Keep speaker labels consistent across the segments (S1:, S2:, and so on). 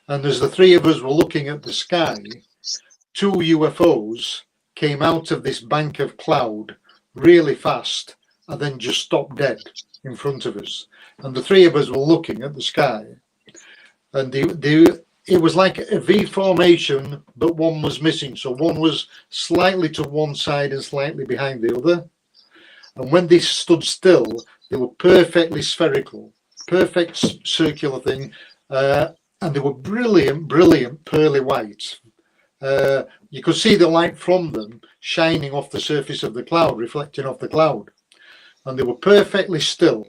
S1: And as the three of us were looking at the sky, two UFOs came out of this bank of cloud really fast and then just stopped dead in front of us. And the three of us were looking at the sky. And it was like a V formation, but one was missing. So one was slightly to one side and slightly behind the other. And when they stood still, they were perfectly spherical, perfect circular thing. And they were brilliant, brilliant, pearly white. You could see the light from them shining off the surface of the cloud, reflecting off the cloud. And they were perfectly still.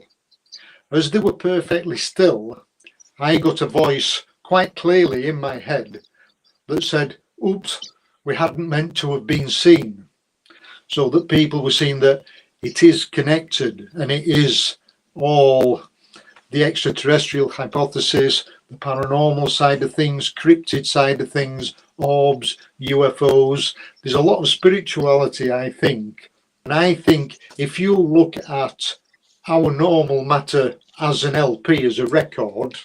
S1: As they were perfectly still, I got a voice quite clearly in my head that said, oops, we hadn't meant to have been seen. So that people were seeing that it is connected, and it is all the extraterrestrial hypothesis, the paranormal side of things, cryptid side of things, orbs, UFOs. There's a lot of spirituality, I think. And I think if you look at our normal matter as an LP, as a record,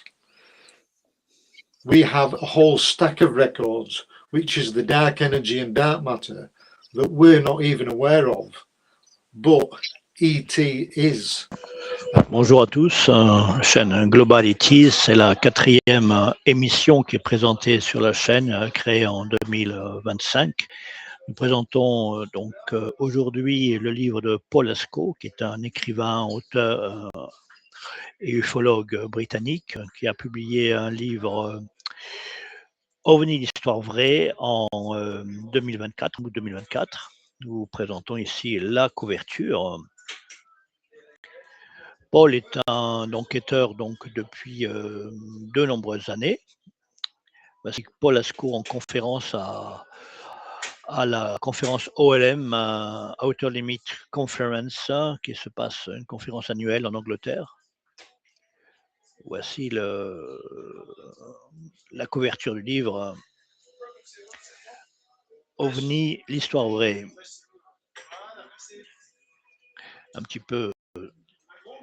S1: we have a whole stack of records, which is the dark energy and dark matter that we're not even aware of. But ET is.
S2: Bonjour à tous, chaîne Global ETs, c'est la 4e émission qui est présentée sur la chaîne, créée en 2025. Nous présentons donc aujourd'hui le livre de Paul ASCOUGH, qui est un écrivain, auteur et ufologue britannique, qui a publié un livre OVNI, l'histoire vraie, en 2024, août 2024. Nous vous présentons ici la couverture. Paul est un enquêteur depuis de nombreuses années. Voici Paul ASCOUGH en conférence à la conférence OLM, Outer Limit Conference, qui se passe, une conférence annuelle en Angleterre. Voici la couverture du livre OVNI, l'histoire vraie. Un petit peu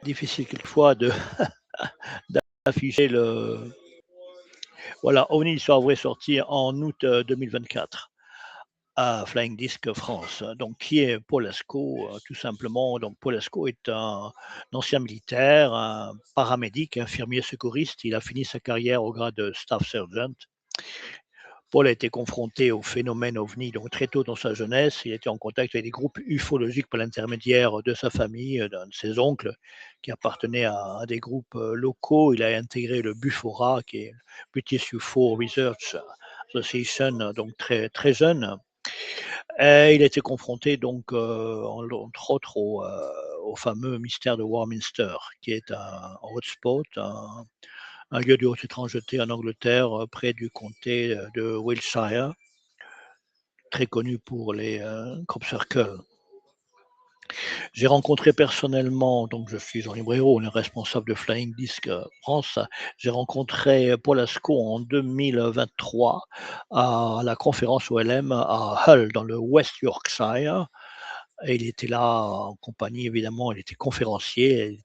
S2: difficile quelquefois d'afficher le... Voilà, OVNI, l'histoire vraie, sorti en août 2024 à Flying Disc France. Donc, qui est Paul ASCOUGH? Tout simplement, donc Paul ASCOUGH est un ancien militaire, un paramédic, infirmier secouriste. Il a fini sa carrière au grade de Staff Sergeant. Paul a été confronté aux phénomènes OVNI donc très tôt dans sa jeunesse. Il était en contact avec des groupes ufologiques par l'intermédiaire de sa famille, d'un de ses oncles qui appartenait à des groupes locaux. Il a intégré le BUFORA, qui est British UFO Research Association, donc très, très jeune. Et il a été confronté donc entre autres au fameux mystère de Warminster, qui est un hotspot, un lieu de haute étrangeté en Angleterre, près du comté de Wiltshire, très connu pour les crop circles. J'ai rencontré personnellement, donc je suis Jean Librero, le responsable de Flying Disc France. J'ai rencontré Paul ASCOUGH en 2023 à la conférence OLM à Hull, dans le West Yorkshire. Et il était là en compagnie, évidemment, il était conférencier.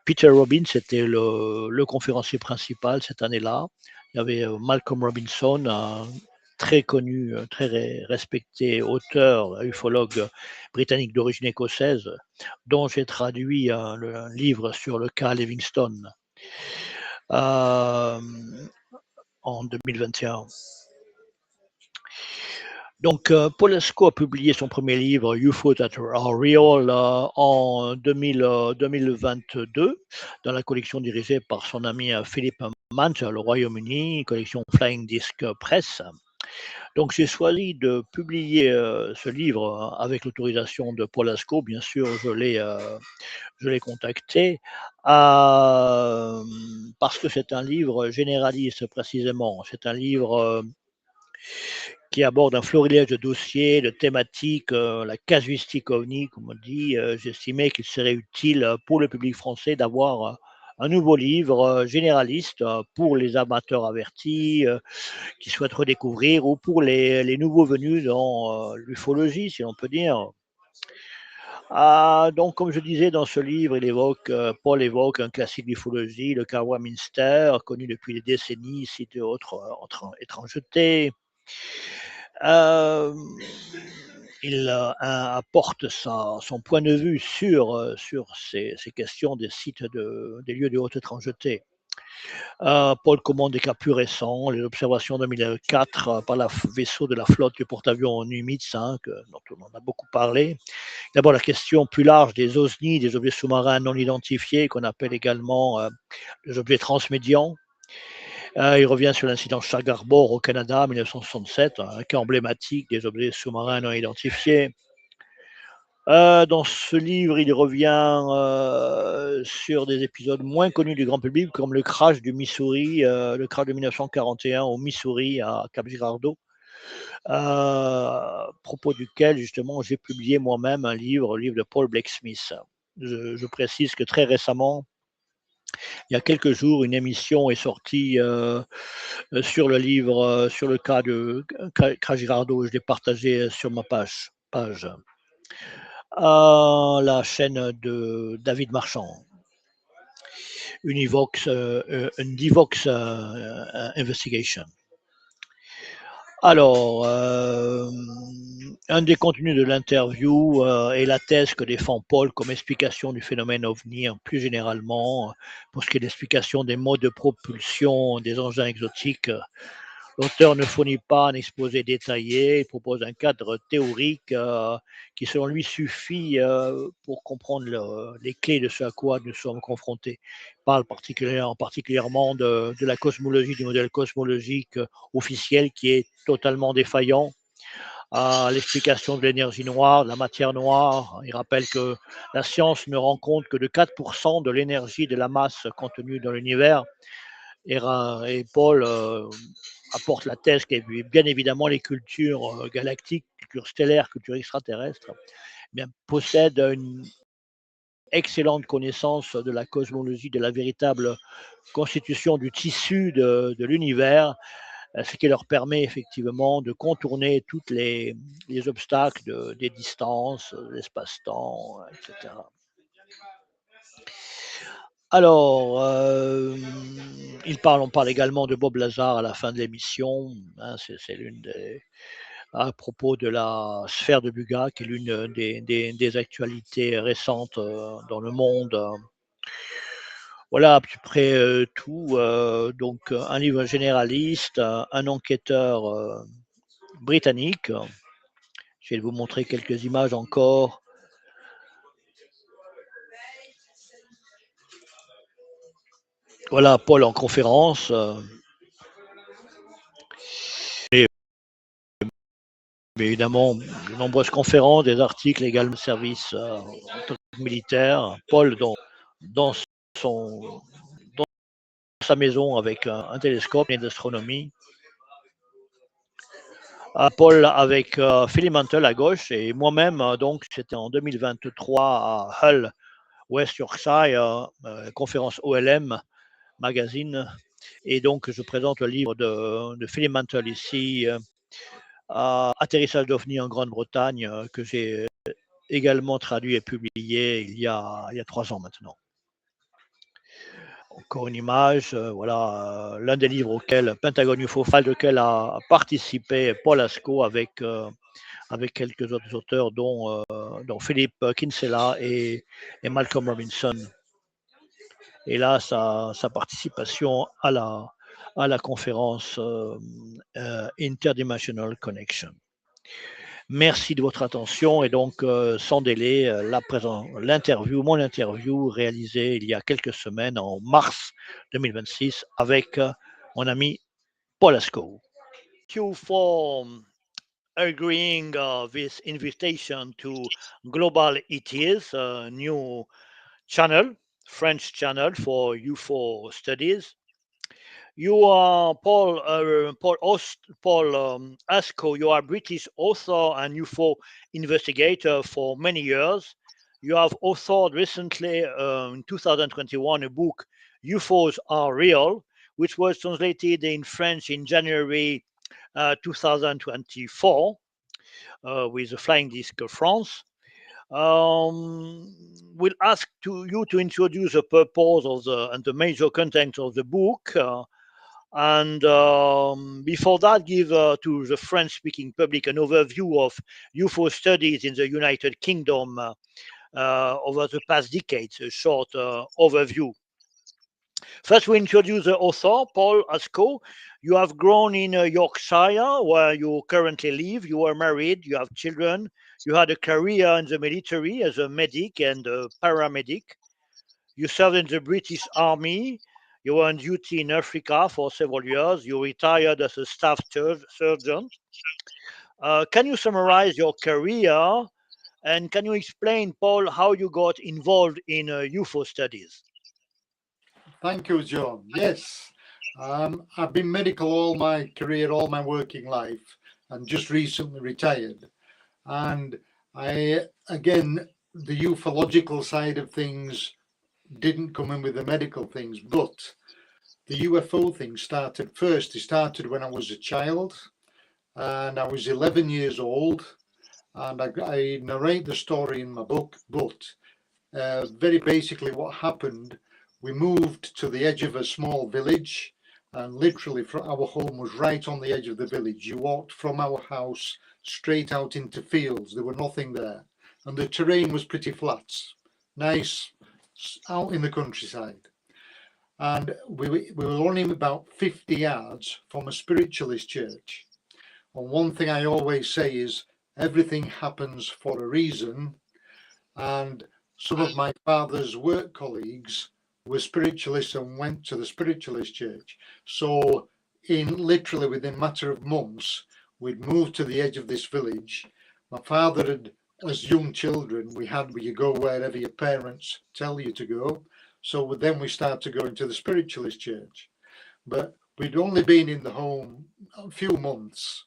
S2: Peter Robbins était le conférencier principal cette année-là. Il y avait Malcolm Robinson, un très connu, très respecté auteur, ufologue britannique d'origine écossaise, dont j'ai traduit un livre sur le cas Livingstone en 2021. Donc, Paul ASCOUGH a publié son premier livre, UFO That Are Real, en 2022, dans la collection dirigée par son ami Philippe Mant, le Royaume-Uni, collection Flying Disc Press. Donc, j'ai choisi de publier ce livre avec l'autorisation de Paul ASCOUGH. Bien sûr, je l'ai contacté parce que c'est un livre généraliste précisément. C'est un livre qui aborde un florilège de dossiers, de thématiques, la casuistique OVNI, comme on dit. J'estimais qu'il serait utile pour le public français d'avoir un nouveau livre généraliste pour les amateurs avertis qui souhaitent redécouvrir, ou pour les nouveaux venus dans l'ufologie, si l'on peut dire. Donc, comme je disais dans ce livre, Paul évoque un classique d'ufologie, le cas Minster, connu depuis des décennies, cite autres étrangetés. Il apporte son point de vue sur ces questions des sites des lieux de haute étrangeté. Paul commente des cas plus récents, les observations de 2004 par le vaisseau de la flotte du porte-avions Nimitz, dont on en a beaucoup parlé. D'abord, la question plus large des OVNI, des objets sous-marins non identifiés, qu'on appelle également des objets transmédians. Il revient sur l'incident Shark Harbor au Canada en 1967, un cas emblématique des objets sous-marins non identifiés. Dans ce livre, il revient sur des épisodes moins connus du grand public, comme le crash du Missouri, le crash de 1941 au Missouri à Cap Girardeau, à propos duquel, justement, j'ai publié moi-même un livre, le livre de Paul Blake-Smith. Je précise que très récemment, il y a quelques jours, une émission est sortie sur le livre, sur le cas de crash Girardeau. Je l'ai partagé sur ma page. La chaîne de David Marchand, Univox, Divox Investigation. Alors, un des contenus de l'interview est la thèse que défend Paul comme explication du phénomène OVNI, plus généralement, pour ce qui est l'explication des modes de propulsion des engins exotiques. L'auteur ne fournit pas un exposé détaillé, il propose un cadre théorique qui, selon lui, suffit pour comprendre les clés de ce à quoi nous sommes confrontés. Il parle particulièrement de la cosmologie, du modèle cosmologique officiel qui est totalement défaillant, à l'explication de l'énergie noire, de la matière noire. Il rappelle que la science ne rend compte que de 4% de l'énergie de la masse contenue dans l'univers. Et Paul apporte la thèse que bien évidemment les cultures galactiques, cultures stellaires, cultures extraterrestres, possèdent une excellente connaissance de la cosmologie, de la véritable constitution du tissu de l'univers, ce qui leur permet effectivement de contourner tous les obstacles des distances, l'espace-temps, etc. Alors, on parle également de Bob Lazar à la fin de l'émission. C'est l'une des, à propos de la sphère de Buga, qui est l'une des actualités récentes dans le monde. Voilà à peu près tout. Donc, un livre généraliste, un enquêteur britannique. Je vais vous montrer quelques images encore. Voilà, Paul en conférence. Mais évidemment, de nombreuses conférences, des articles également de service militaire. Paul, dans sa maison avec un télescope d'astronomie. Paul avec Philip Mantle à gauche et moi-même, donc c'était en 2023 à Hull, West Yorkshire, conférence OLM magazine. Et donc je présente le livre de Philip Mantle ici, Atterrissage d'OVNI en Grande-Bretagne, que j'ai également traduit et publié il y a 3 ans maintenant. Encore une image, voilà l'un des livres auquel Pentagone UFO-File, auquel a participé Paul ASCOUGH avec quelques autres auteurs, dont Philippe Kinsella et Malcolm Robinson. Et là, sa participation à la conférence Interdimensional Connection. Merci de votre attention et donc sans délai, mon interview réalisée il y a quelques semaines en mars 2026 avec mon ami Paul ASCOUGH. Thank you for agreeing this invitation to Global ETs, a new channel, French channel for UFO studies. You are Paul ASCOUGH. You are a British author and UFO investigator for many years. You have authored recently, in 2021, a book, UFOs Are Real, which was translated in French in January 2024 with the Flying Disc France. We'll ask you to introduce the purpose of and the major content of the book. And before that, give to the French-speaking public an overview of UFO studies in the United Kingdom over the past decades, a short overview. First, we introduce the author, Paul ASCOUGH. You have grown in Yorkshire, where you currently live. You are married, you have children. You had a career in the military as a medic and a paramedic. You served in the British Army. You were on duty in Africa for several years. You retired as a staff surgeon. Can you summarize your career? And can you explain, Paul, how you got involved in UFO studies?
S1: Thank you, John. Yes, I've been medical all my career, all my working life, and just recently retired. And again, the ufological side of things didn't come in with the medical things, but the UFO thing started first. It started when I was a child, and I was 11 years old. And I narrate the story in my book, but very basically what happened, we moved to the edge of a small village, and literally our home was right on the edge of the village. You walked from our house straight out into fields. There were nothing there, and the terrain was pretty flat, nice, out in the countryside. And we were only about 50 yards from a spiritualist church. And one thing I always say is everything happens for a reason. And some of my father's work colleagues were spiritualists and went to the spiritualist church. So literally within a matter of months, we'd moved to the edge of this village. My father had, as young children, you go wherever your parents tell you to go. So then we started going to the spiritualist church. But we'd only been in the home a few months.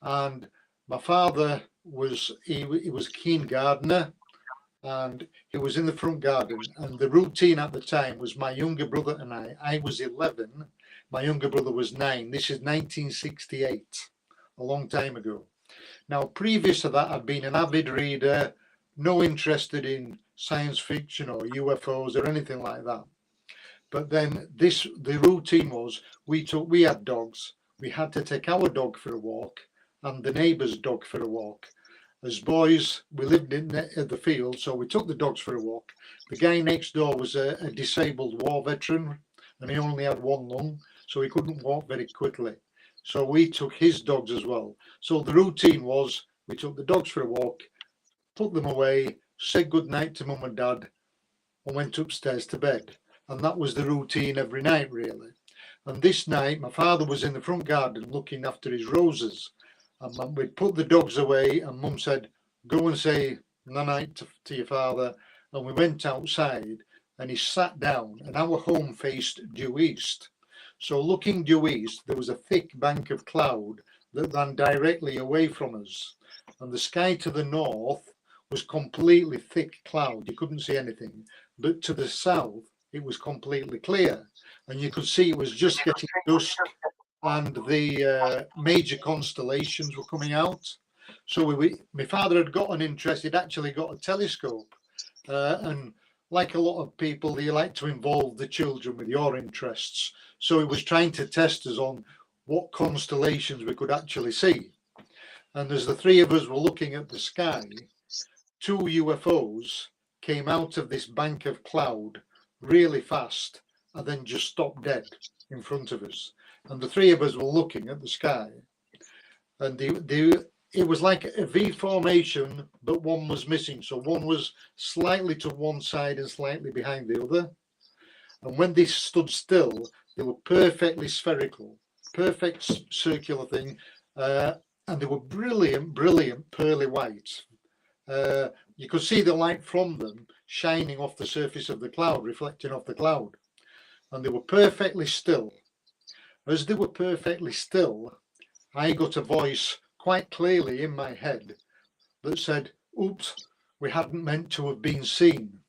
S1: And my father was a keen gardener, and he was in the front garden. And the routine at the time was my younger brother and I was 11, my younger brother was 9. This is 1968, a long time ago. Now, previous to that, I'd been an avid reader, no interested in science fiction or UFOs or anything like that. But then the routine was we had dogs. We had to take our dog for a walk and the neighbour's dog for a walk. As boys, we lived in the field, so we took the dogs for a walk. The guy next door was a disabled war veteran, and he only had one lung, so he couldn't walk very quickly. So we took his dogs as well. So the routine was we took the dogs for a walk, put them away, said good night to mum and dad, and went upstairs to bed. And that was the routine every night, really. And this night, my father was in the front garden looking after his roses. And we'd put the dogs away, and mum said, go and say night to your father. And we went outside, and he sat down, and our home faced due east. So looking due east, there was a thick bank of cloud that ran directly away from us. And the sky to the north was completely thick cloud. You couldn't see anything. But to the south, it was completely clear. And you could see it was just getting dusk, and the major constellations were coming out. So my father had got an interest. He'd actually got a telescope. And like a lot of people, they like to involve the children with your interests. So he was trying to test us on what constellations we could actually see. And as the three of us were looking at the sky, 2 UFOs came out of this bank of cloud really fast and then just stopped dead in front of us. And the three of us were looking at the sky, and it was like a V formation, but one was missing. So one was slightly to one side and slightly behind the other. And when they stood still, they were perfectly spherical, perfect circular thing. And they were brilliant, brilliant pearly white. You could see the light from them shining off the surface of the cloud, reflecting off the cloud. And they were perfectly still. As they were perfectly still, I got a voice quite clearly in my head that said, oops, we hadn't meant to have been seen.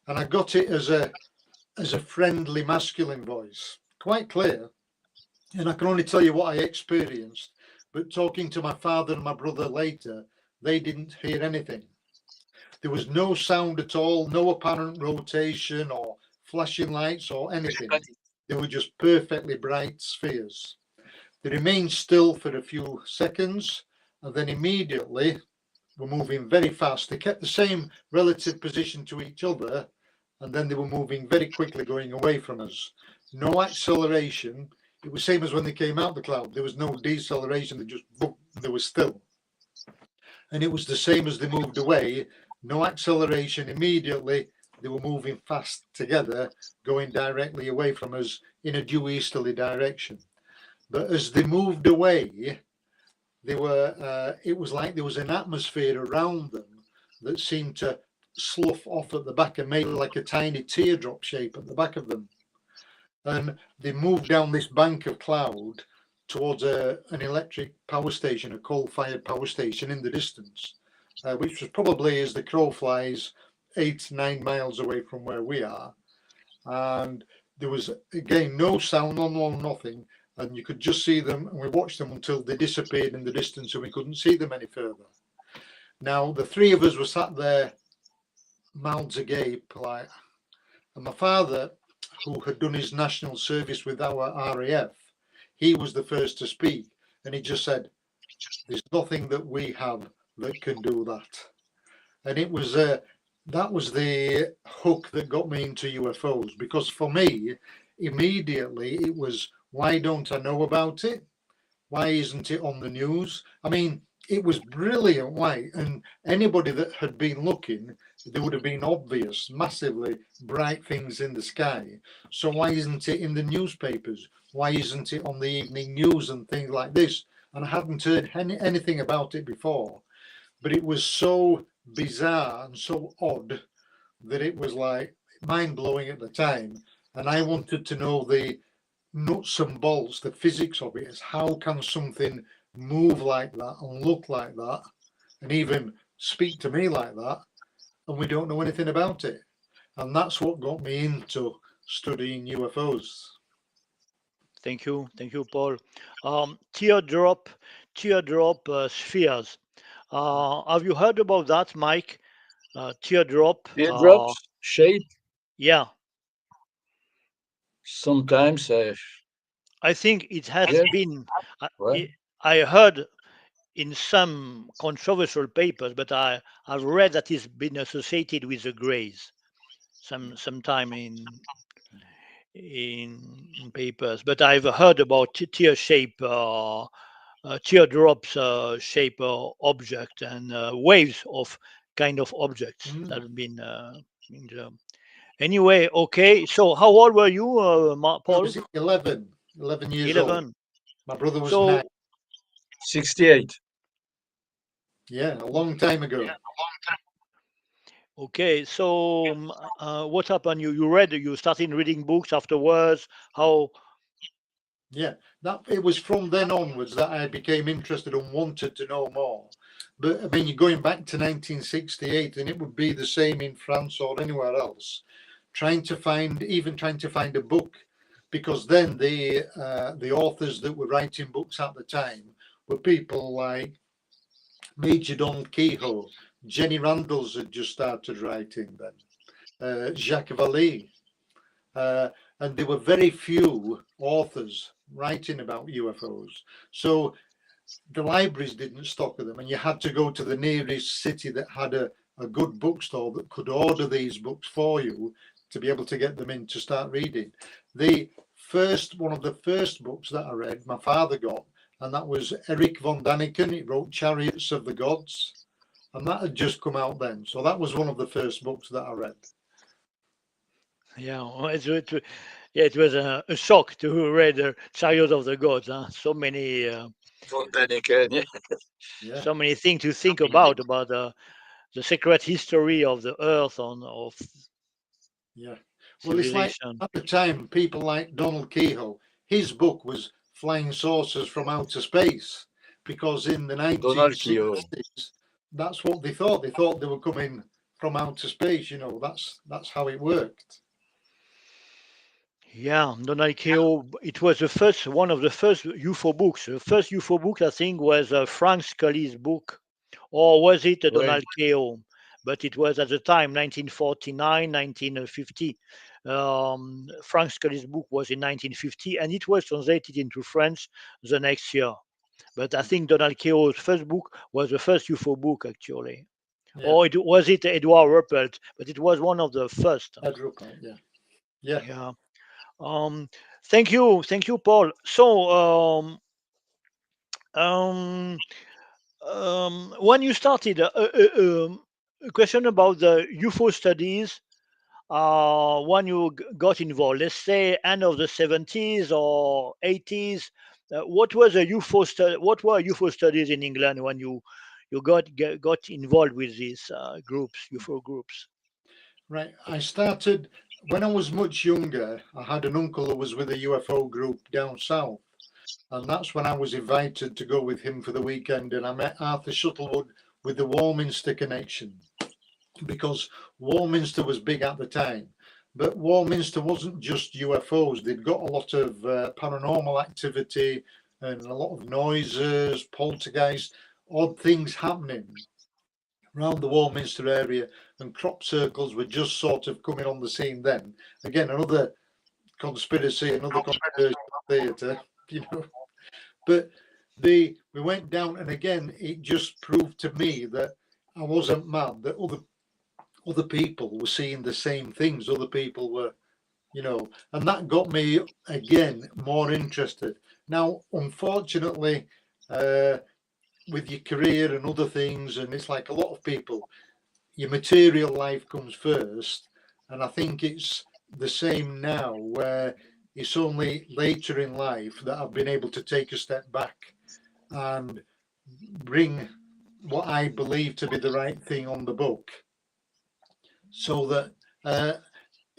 S1: And I got it as a friendly masculine voice, quite clear. And I can only tell you what I experienced. But talking to my father and my brother later, they didn't hear anything. There was no sound at all, no apparent rotation or flashing lights or anything. They were just perfectly bright spheres. They remained still for a few seconds and then immediately were moving very fast. They kept the same relative position to each other and then they were moving very quickly, going away from us. No acceleration. It was same as when they came out the cloud. There was no deceleration. They just, boom, they were still. And it was the same as they moved away. No acceleration. Immediately, they were moving fast together, going directly away from us in a due easterly direction. But as they moved away, they were. It was like there was an atmosphere around them that seemed to slough off at the back and made like a tiny teardrop shape at the back of them. And they moved down this bank of cloud towards an electric power station, a coal-fired power station in the distance, which was probably, as the crow flies, 8-9 miles away from where we are. And there was, again, no sound, no nothing. And you could just see them, and we watched them until they disappeared in the distance and we couldn't see them any further. Now, the three of us were sat there, mouths agape, like, and my father, who had done his national service with our RAF, he was the first to speak. And he just said, there's nothing that we have that can do that. And it was, that was the hook that got me into UFOs, because for me, immediately it was, why don't I know about it? Why isn't it on the news? I mean, it was brilliant. Why? And anybody that had been looking, there would have been obvious, massively bright things in the sky. So why isn't it in the newspapers? Why isn't it on the evening news and things like this? And I hadn't heard anything about it before. But it was so bizarre and so odd that it was like mind-blowing at the time. And I wanted to know the nuts and bolts, the physics of it. Is how can something move like that and look like that and even speak to me like that, and we don't know anything about it? And that's what got me into studying UFOs.
S2: Thank you, Paul. Teardrop spheres. Have you heard about that, Mike? Teardrop
S3: shape.
S2: Yeah.
S3: Sometimes
S2: I think it has been.
S3: Right.
S2: I heard in some controversial papers, but I've read that it's been associated with the Greys sometime in papers. But I've heard about teardrops shape object and waves of kind of objects that have been in the... Anyway, okay. So how old were you, Paul?
S1: I was 11 years old. My brother was 9.
S3: 68.
S1: Yeah, a long time ago.
S2: Okay, so what happened? You started reading books afterwards. How?
S1: Yeah, that it was from then onwards that I became interested and wanted to know more. But I mean, you're going back to 1968, and it would be the same in France or anywhere else. Trying to find a book, because then the authors that were writing books at the time were people like Major Donald Kehoe, Jenny Randalls had just started writing then, Jacques Vallée, and there were very few authors writing about UFOs. So the libraries didn't stock of them, and you had to go to the nearest city that had a good bookstore that could order these books for you to be able to get them in to start reading. One of the first books that I read, my father got, and that was Erich von Däniken. He wrote Chariots of the Gods, and that had just come out then. So that was one of the first books that I read.
S2: Yeah, it was a shock to read Chariots of the Gods. Huh? So many,
S3: Von Däniken,
S1: Yeah.
S2: So many things to think about the secret history of the Earth of
S1: Yeah. Well, it's like at the time, people like Donald Kehoe, his book was Flying Saucers from Outer Space, because in the 1960s, that's what they thought. They thought they were coming from outer space. You know, that's how it worked.
S2: Yeah, Donald Kehoe. It was one of the first UFO books. The first UFO book, I think, was Frank Scully's book, or was it Donald Kehoe? but it was at the time 1949, 1950. Frank Scully's book was in 1950, and it was translated into French the next year. But I think Donald Keogh's first book was the first UFO book, actually.
S1: Yeah.
S2: Or was it Edward Ruppelt? But it was one of the first.
S1: Ed Ruppelt, yeah. Yeah.
S2: Yeah. Thank you, Paul. So, when you started, a question about the UFO studies. When you got involved, let's say end of the 70s or 80s, what was a UFO what were UFO studies in England when you got involved with these groups, UFO groups?
S1: Right. I started when I was much younger. I had an uncle who was with a UFO group down south, and that's when I was invited to go with him for the weekend. And I met Arthur Shuttlewood with the Warminster connection, because Warminster was big at the time. But Warminster wasn't just UFOs. They'd got a lot of paranormal activity and a lot of noises, poltergeist, odd things happening around the Warminster area, and crop circles were just sort of coming on the scene then. Again, another conspiracy, another conspiracy theatre, you know. But we went down, and again, it just proved to me that I wasn't mad, that other people were seeing the same things. Other people were, you know, and that got me again more interested. Now, unfortunately, with your career and other things, and it's like a lot of people, your material life comes first, and I think it's the same now, where it's only later in life that I've been able to take a step back and bring what I believe to be the right thing on the book, so that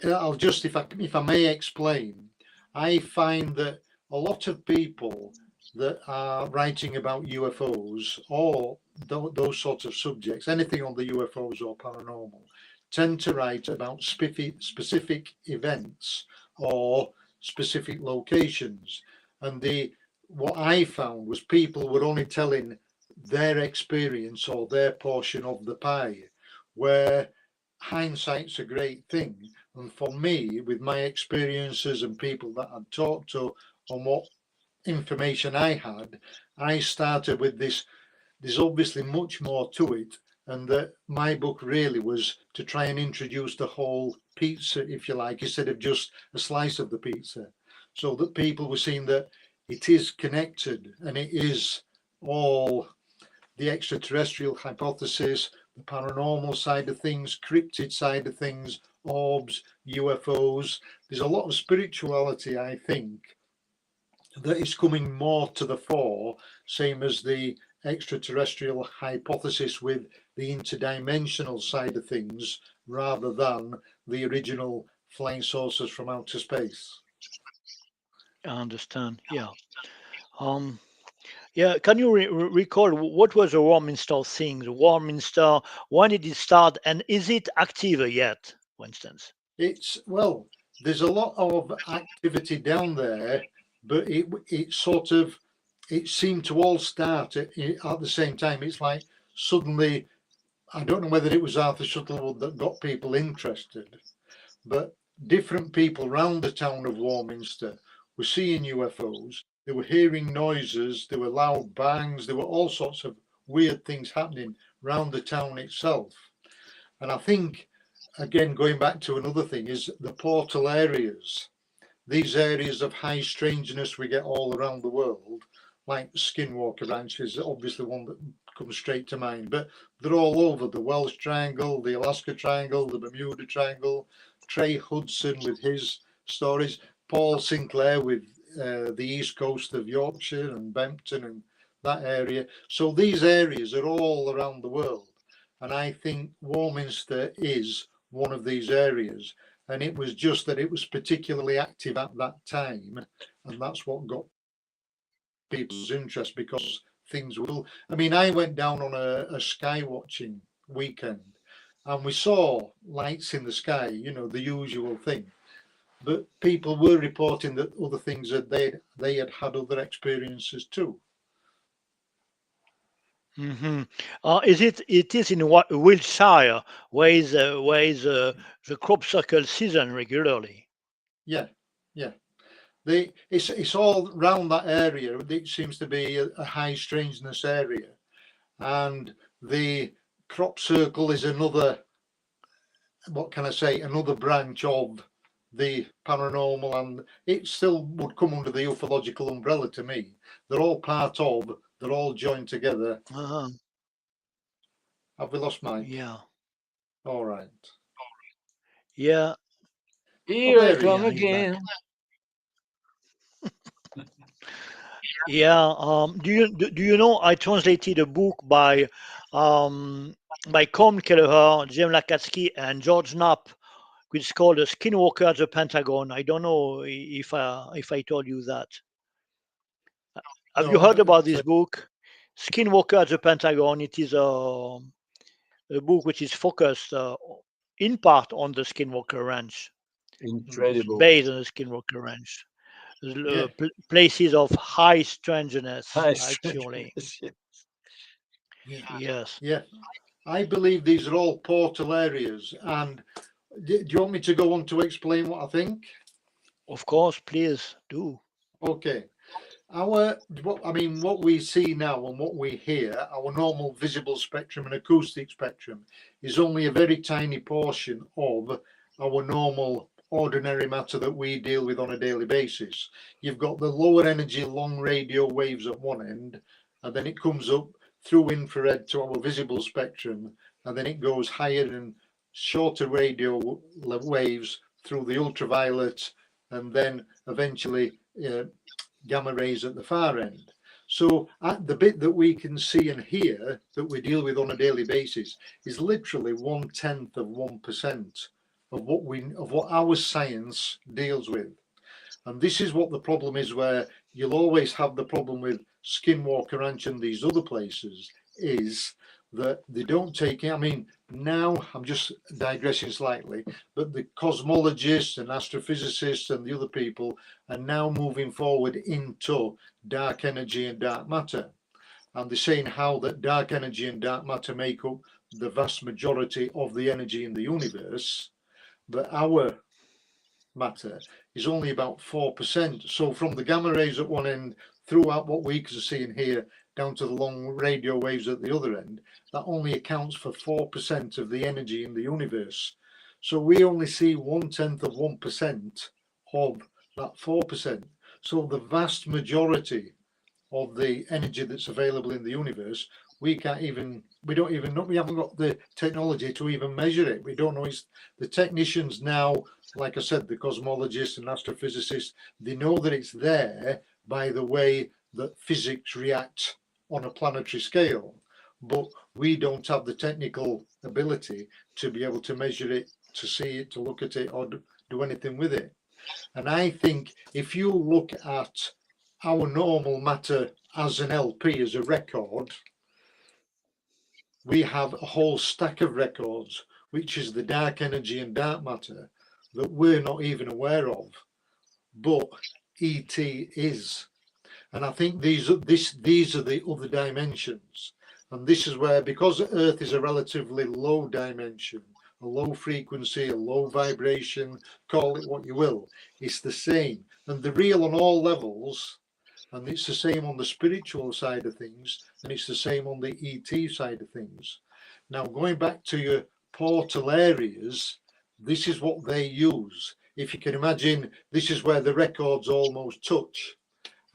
S1: I'll just, if I may explain, I find that a lot of people that are writing about UFOs or those sorts of subjects, anything on the UFOs or paranormal, tend to write about specific events or specific locations. And what I found was people were only telling their experience or their portion of the pie, where hindsight's a great thing. And for me, with my experiences and people that I'd talked to on what information I had, I started with this. There's obviously much more to it, and that my book really was to try and introduce the whole pizza, if you like, instead of just a slice of the pizza, so that people were seeing that it is connected, and it is all the extraterrestrial hypothesis, the paranormal side of things, cryptid side of things, orbs, UFOs. There's a lot of spirituality, I think, that is coming more to the fore, same as the extraterrestrial hypothesis with the interdimensional side of things, rather than the original flying saucers from outer space.
S2: I understand. Yeah. Yeah. Can you recall what was the Warminster thing? The Warminster, when did it start, and is it active yet, for instance?
S1: Well, there's a lot of activity down there, but it seemed to all start at the same time. It's like suddenly, I don't know whether it was Arthur Shuttlewood that got people interested, but different people around the town of Warminster were seeing UFOs. They were hearing noises. There were loud bangs. There were all sorts of weird things happening around the town itself. And I think, again, going back to another thing, is the portal areas. These areas of high strangeness we get all around the world, like Skinwalker Ranch is obviously one that comes straight to mind, but they're all over: the Welsh Triangle, the Alaska Triangle, the Bermuda Triangle, Trey Hudson with his stories, Paul Sinclair with the east coast of Yorkshire and Bempton and that area. So these areas are all around the world, and I think Warminster is one of these areas. And it was just that it was particularly active at that time, and that's what got people's interest, because things will. I mean, I went down on a sky watching weekend, and we saw lights in the sky, you know, the usual thing. But people were reporting that other things that they had had other experiences too.
S2: Mhm. It is in Wiltshire, where is the crop circle season regularly.
S1: Yeah, yeah. It's all round that area. It seems to be a high strangeness area, and the crop circle is another, what can I say, another branch of the paranormal, and it still would come under the ufological umbrella to me. They're all part of, they're all joined together.
S2: Uh-huh.
S1: Have we lost Mike?
S2: Yeah,
S1: All right.
S2: yeah,
S3: Here I
S1: there he
S3: come
S2: yeah, he's back.
S3: again.
S2: Yeah. Do you know I translated a book by Com Kelleher, Jim Lakatsky, and George Knapp, which is called Skinwalker at the Pentagon. I don't know if I told you that. Have you
S1: No,
S2: heard about
S1: but,
S2: this book, Skinwalker at the Pentagon? It is a book which is focused in part on the Skinwalker Ranch.
S3: Incredible.
S2: Based on the Skinwalker Ranch.
S1: Yeah.
S2: Places of high strangeness,
S3: High
S2: actually.
S3: strangeness,
S1: yeah.
S2: Yes,
S1: Yeah. I believe these are all portal areas. And do you want me to go on to explain what I think?
S2: of course, please do.
S1: Okay. What we see now and what we hear, our normal visible spectrum and acoustic spectrum, is only a very tiny portion of our normal ordinary matter that we deal with on a daily basis. You've got the lower energy long radio waves at one end, and then it comes up through infrared to our visible spectrum, and then it goes higher and shorter radio waves through the ultraviolet, and then eventually gamma rays at the far end. So the bit that we can see and hear that we deal with on a daily basis is literally 1/10 of 1% of what our science deals with. And this is what the problem is, where you'll always have the problem with Skinwalker Ranch and these other places, is that they don't take it. I mean, now I'm just digressing slightly, but the cosmologists and astrophysicists and the other people are now moving forward into dark energy and dark matter. And they're saying how that dark energy and dark matter make up the vast majority of the energy in the universe, but our matter is only about 4%. So from the gamma rays at one end throughout what we can see and hear down to the long radio waves at the other end, that only accounts for 4% of the energy in the universe. So we only see 1/10 of 1% of that 4%. So the vast majority of the energy that's available in the universe, we don't even know, we haven't got the technology to even measure it. We don't know. The technicians now, like I said, the cosmologists and astrophysicists, they know that it's there by the way that physics react on a planetary scale, but we don't have the technical ability to be able to measure it, to see it, to look at it, or do anything with it. And I think if you look at our normal matter as an LP, as a record, we have a whole stack of records, which is the dark energy and dark matter that we're not even aware of, but ET is. And I think these are the other dimensions. And this is where, because Earth is a relatively low dimension, a low frequency, a low vibration, call it what you will, it's the same. And the real on all levels, and it's the same on the spiritual side of things, and it's the same on the ET side of things. Now, going back to your portal areas, this is what they use. If you can imagine, this is where the records almost touch,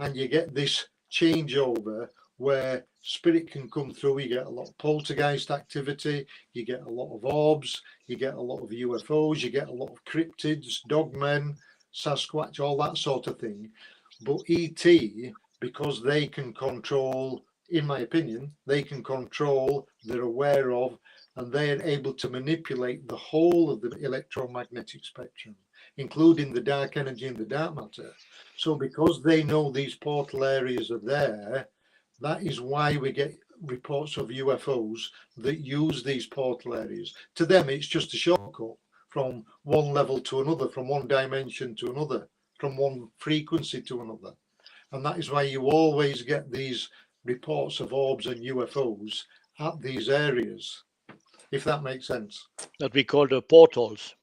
S1: and you get this changeover where spirit can come through. You get a lot of poltergeist activity, you get a lot of orbs, you get a lot of UFOs, you get a lot of cryptids, dogmen, Sasquatch, all that sort of thing. But ET, because they can control, in my opinion, they can control, they're aware of, and they're able to manipulate the whole of the electromagnetic spectrum, including the dark energy and the dark matter. So because they know these portal areas are there, that is why we get reports of UFOs that use these portal areas. To them, it's just a shortcut from one level to another, from one dimension to another, from one frequency to another. And that is why you always get these reports of orbs and UFOs at these areas, if that makes sense.
S2: That we call the portals,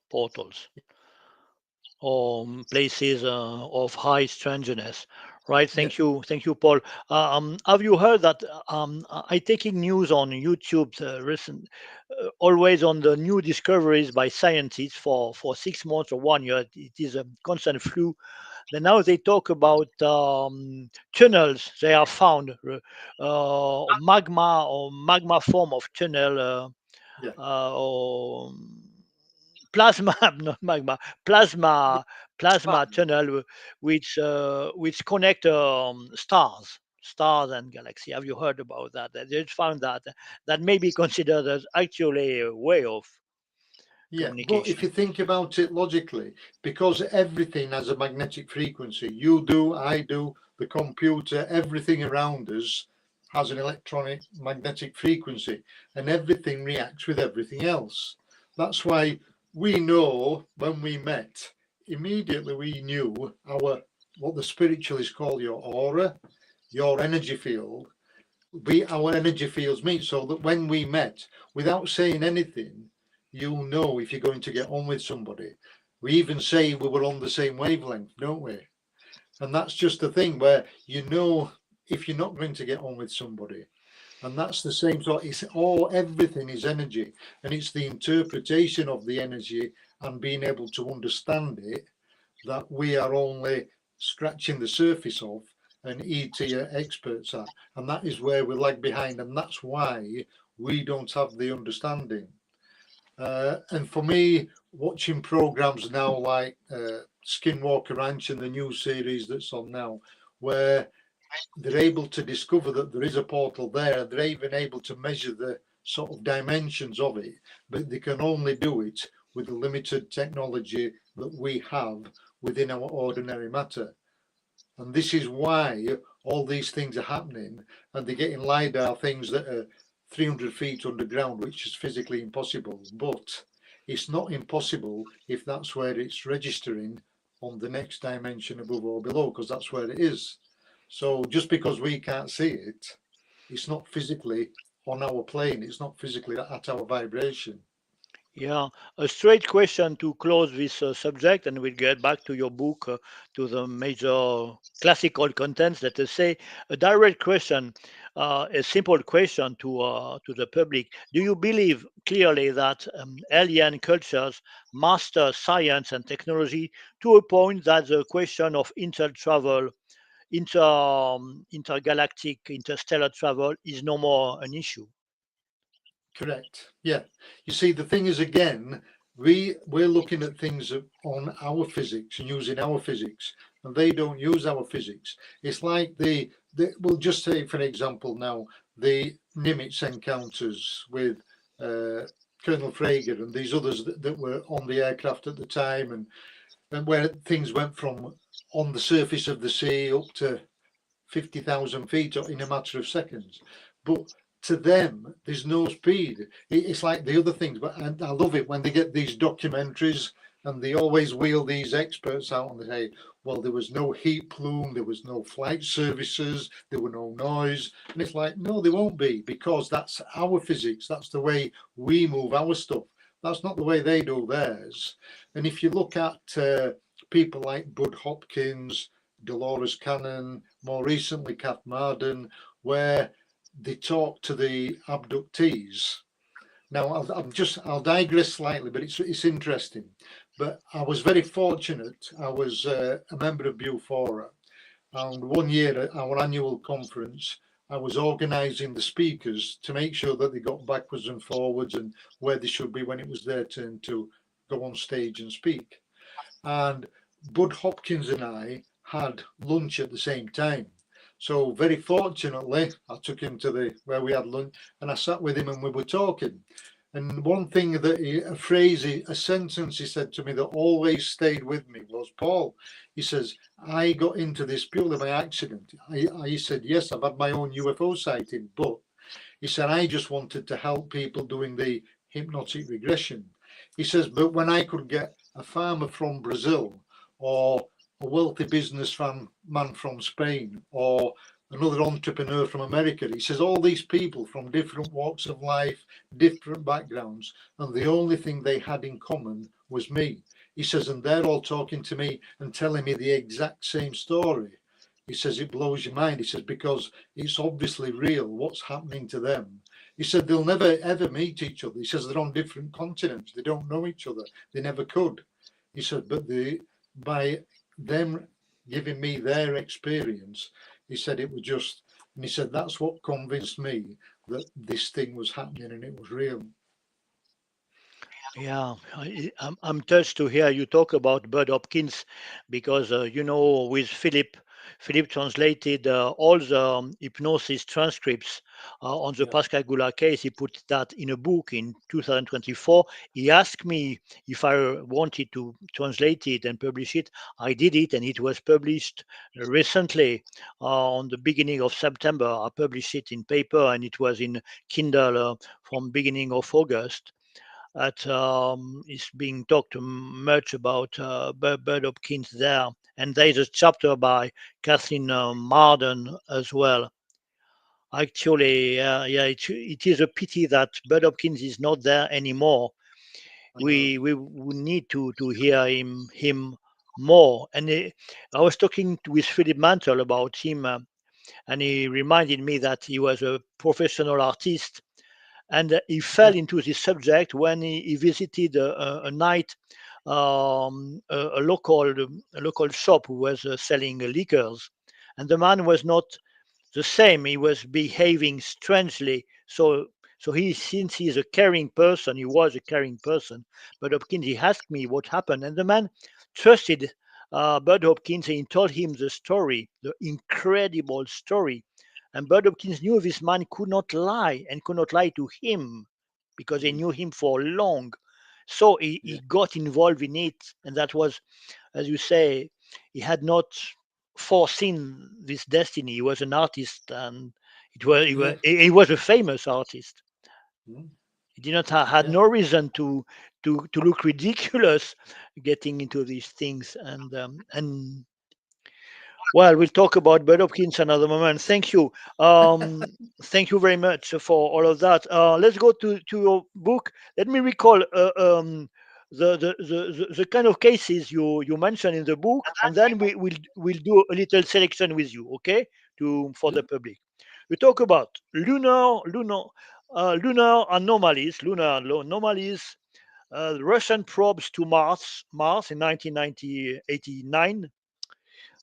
S2: or places of high strangeness. Right, thank you, Paul. Have you heard that I taking news on YouTube recent, always on the new discoveries by scientists for 6 months or 1 year? It is a constant flow. Then now they talk about tunnels they have found, magma form of tunnel, or plasma, not magma, plasma tunnel, which connect stars and galaxy. Have you heard about that? They just found that may be considered as actually a way of communication.
S1: But if you think about it logically, because everything has a magnetic frequency, you do, I do, the computer, everything around us has an electronic magnetic frequency, and everything reacts with everything else. That's why we know when we met, immediately we knew what the spiritualists call your aura, your energy field. Our energy fields meet, so that when we met, without saying anything, you'll know if you're going to get on with somebody. We even say we were on the same wavelength, don't we? And that's just the thing where you know if you're not going to get on with somebody. And that's the same sort. Everything is energy, and it's the interpretation of the energy and being able to understand it that we are only scratching the surface of, and ET are experts at. And that is where we lag behind, and that's why we don't have the understanding. And for me, watching programs now like Skinwalker Ranch and the new series that's on now, where they're able to discover that there is a portal there, they're even able to measure the sort of dimensions of it, but they can only do it with the limited technology that we have within our ordinary matter. And this is why all these things are happening, and they're getting LiDAR things that are 300 feet underground, which is physically impossible. But it's not impossible if that's where it's registering on the next dimension above or below, because that's where it is. So just because we can't see it, it's not physically on our plane, it's not physically at our vibration.
S2: Yeah, a straight question to close this subject, and we'll get back to your book, to the major classical contents. Let us say a direct question, a simple question to the public. Do you believe clearly that alien cultures master science and technology to a point that the question of intergalactic, interstellar travel is no more an issue?
S1: Correct. Yeah. You see, the thing is, again, we're looking at things on our physics and using our physics, and they don't use our physics. It's like we'll just say, for example, now the Nimitz encounters with Colonel Frager and these others that were on the aircraft at the time, and where things went from on the surface of the sea up to 50,000 feet in a matter of seconds. But to them, there's no speed. It's like the other things, but I love it when they get these documentaries and they always wheel these experts out and they say, well, there was no heat plume, there was no flight services, there were no noise. And it's like, no, there won't be, because that's our physics. That's the way we move our stuff. That's not the way they do theirs. And if you look at people like Bud Hopkins, Dolores Cannon, more recently Kath Marden, where they talk to the abductees. Now, I'll digress slightly, but it's interesting. But I was very fortunate. I was a member of Bufora, and 1 year at our annual conference, I was organising the speakers to make sure that they got backwards and forwards and where they should be when it was their turn to go on stage and speak. And Bud Hopkins and I had lunch at the same time. So very fortunately, I took him to where we had lunch, and I sat with him and we were talking. And one thing that a sentence he said to me that always stayed with me was, Paul, he says, I got into this purely by accident. He said, yes, I've had my own UFO sighting, but he said, I just wanted to help people doing the hypnotic regression. He says, but when I could get a farmer from Brazil or a wealthy businessman from Spain or another entrepreneur from America. He says all these people from different walks of life, different backgrounds, and the only thing they had in common was me. He says, and they're all talking to me and telling me the exact same story. He says, it blows your mind. He says, because it's obviously real what's happening to them. He said, they'll never, ever meet each other. He says, they're on different continents. They don't know each other. They never could. He said, but by them giving me their experience, he said it was just, and he said, that's what convinced me that this thing was happening and it was real.
S2: Yeah, I'm touched to hear you talk about Bud Hopkins because, you know, with Philip translated all the hypnosis transcripts on the
S1: Yeah.
S2: Pascal Goula case. He put that in a book in 2024. He asked me if I wanted to translate it and publish it. I did it, and it was published recently on the beginning of September. I published it in paper, and it was in Kindle from beginning of August. Is being talked much about Bud Hopkins there. And there is a chapter by Kathleen Marden as well. Actually, it is a pity that Bud Hopkins is not there anymore. We need to hear him more. And I was talking with Philip Mantle about him, and he reminded me that he was a professional artist. And he fell into this subject when he visited a night a local shop who was selling liquors, and the man was not the same. He was behaving strangely. So he, since he is a caring person, he was a caring person. But Hopkins, he asked me what happened, and the man trusted Bud Hopkins, and he told him the story, the incredible story. And Bud Hopkins knew this man could not lie and could not lie to him because he knew him for long. So he got involved in it. And that was, as you say, he had not foreseen this destiny. He was an artist, and he was a famous artist. He did not had no reason to look ridiculous getting into these things. And well, we'll talk about Bud Hopkins another moment. Thank you. Thank you very much for all of that. Let's go to your book. Let me recall the kind of cases you mentioned in the book, and then we'll do a little selection with you, okay? For the public. We talk about lunar anomalies, Russian probes to Mars in 1989.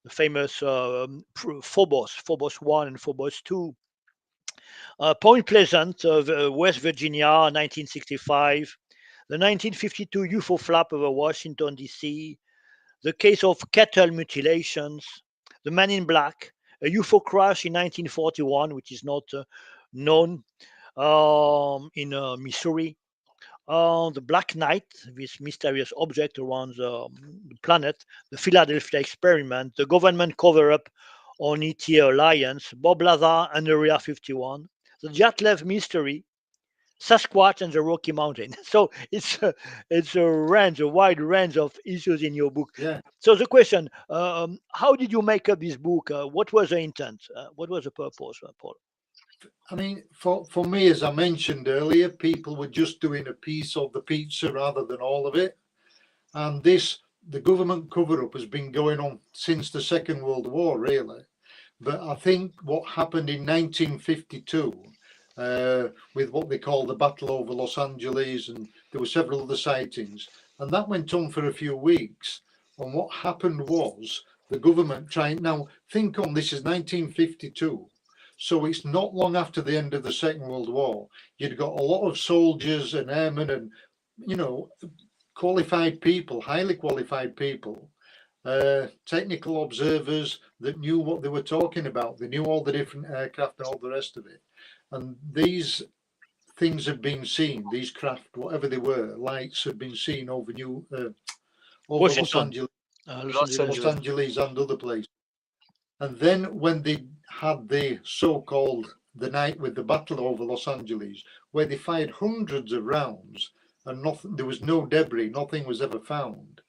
S2: The famous Phobos 1 and Phobos 2. Point Pleasant, West Virginia, 1965. The 1952 UFO flap over Washington, D.C. The case of cattle mutilations. The Man in Black. A UFO crash in 1941, which is not known, in Missouri. The Black Knight, this mysterious object around the planet, the Philadelphia experiment, the government cover-up on ET Alliance, Bob Lazar and Area 51, the Dyatlov mystery, Sasquatch and the Rocky Mountain. So it's a wide range of issues in your book.
S1: Yeah.
S2: So the question, how did you make up this book? What was the intent? What was the purpose, Paul?
S1: I mean, for me, as I mentioned earlier, people were just doing a piece of the pizza rather than all of it. And the government cover-up has been going on since the Second World War, really. But I think what happened in 1952, with what they call the battle over Los Angeles, and there were several other sightings, and that went on for a few weeks. And what happened was the government now think on this is 1952. So it's not long after the end of the Second World War. You'd got a lot of soldiers and airmen and, qualified people, highly qualified people, technical observers that knew what they were talking about. They knew all the different aircraft and all the rest of it. And these things had been seen, these craft, whatever they were, lights had been seen over Los Angeles and other places. And then when they had the so-called the night with the battle over Los Angeles, where they fired hundreds of rounds and there was no debris, nothing was ever found.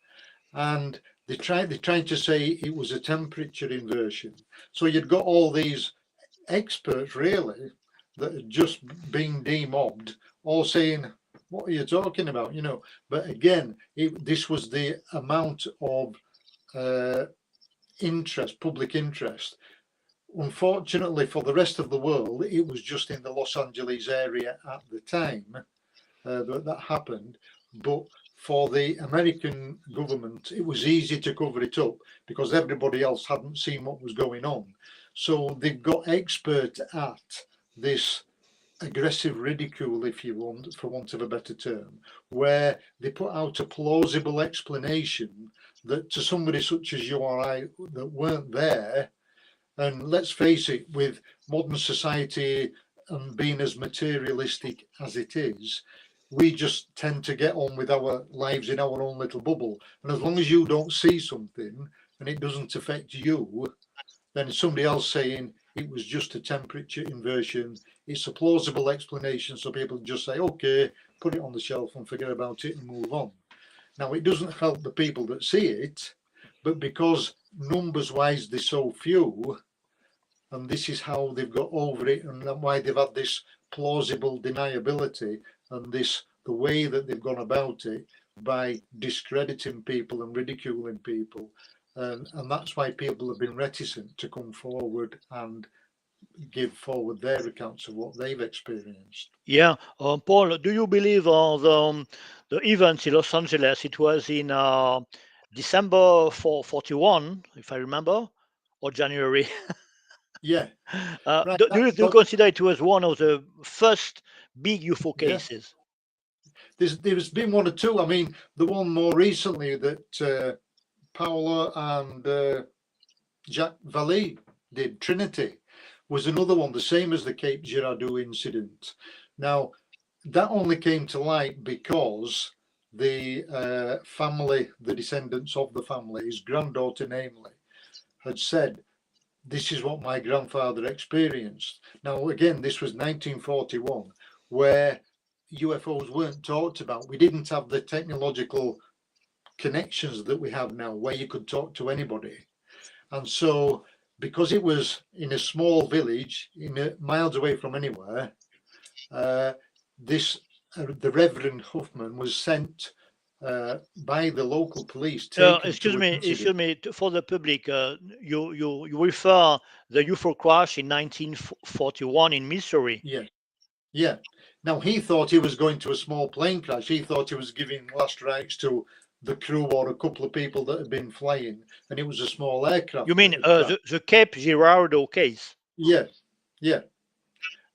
S1: And they tried to say it was a temperature inversion. So you'd got all these experts really that had just been demobbed, all saying, "What are you talking about?" But again, this was the amount of interest, public interest. Unfortunately for the rest of the world, it was just in the Los Angeles area at the time that happened. But for the American government, it was easy to cover it up because everybody else hadn't seen what was going on. So they've got expert at this aggressive ridicule, if you want, for want of a better term, where they put out a plausible explanation that to somebody such as you or I that weren't there, and let's face it, with modern society and being as materialistic as it is, we just tend to get on with our lives in our own little bubble. And as long as you don't see something and it doesn't affect you, then somebody else saying it was just a temperature inversion, it's a plausible explanation, so people just say, okay, put it on the shelf and forget about it and move on. Now, it doesn't help the people that see it, but because numbers-wise they're so few, and this is how they've got over it, and why they've had this plausible deniability, and the way that they've gone about it by discrediting people and ridiculing people, and that's why people have been reticent to come forward and give forward their accounts of what they've experienced.
S2: Yeah, Paul, do you believe the events in Los Angeles? It was in December 41, if I remember, or January.
S1: Yeah. Right.
S2: Do you consider it was one of the first big UFO cases?
S1: There's been one or two. I mean, the one more recently that Paul and Jacques Vallée did, Trinity, was another one, the same as the Cape Girardeau incident. Now, that only came to light because the family, the descendants of the family, his granddaughter namely, had said, this is what my grandfather experienced. Now, again, this was 1941, where UFOs weren't talked about. We didn't have the technological connections that we have now, where you could talk to anybody. And so, because it was in a small village, miles away from anywhere, the Reverend Huffman was sent by the local police.
S2: Excuse me, for the public, you refer the UFO crash in 1941 in Missouri.
S1: Yeah. Now, he thought he was going to a small plane crash. He thought he was giving last rites to the crew or a couple of people that had been flying, and it was a small aircraft.
S2: You mean the Cape Girardeau case?
S1: Yeah.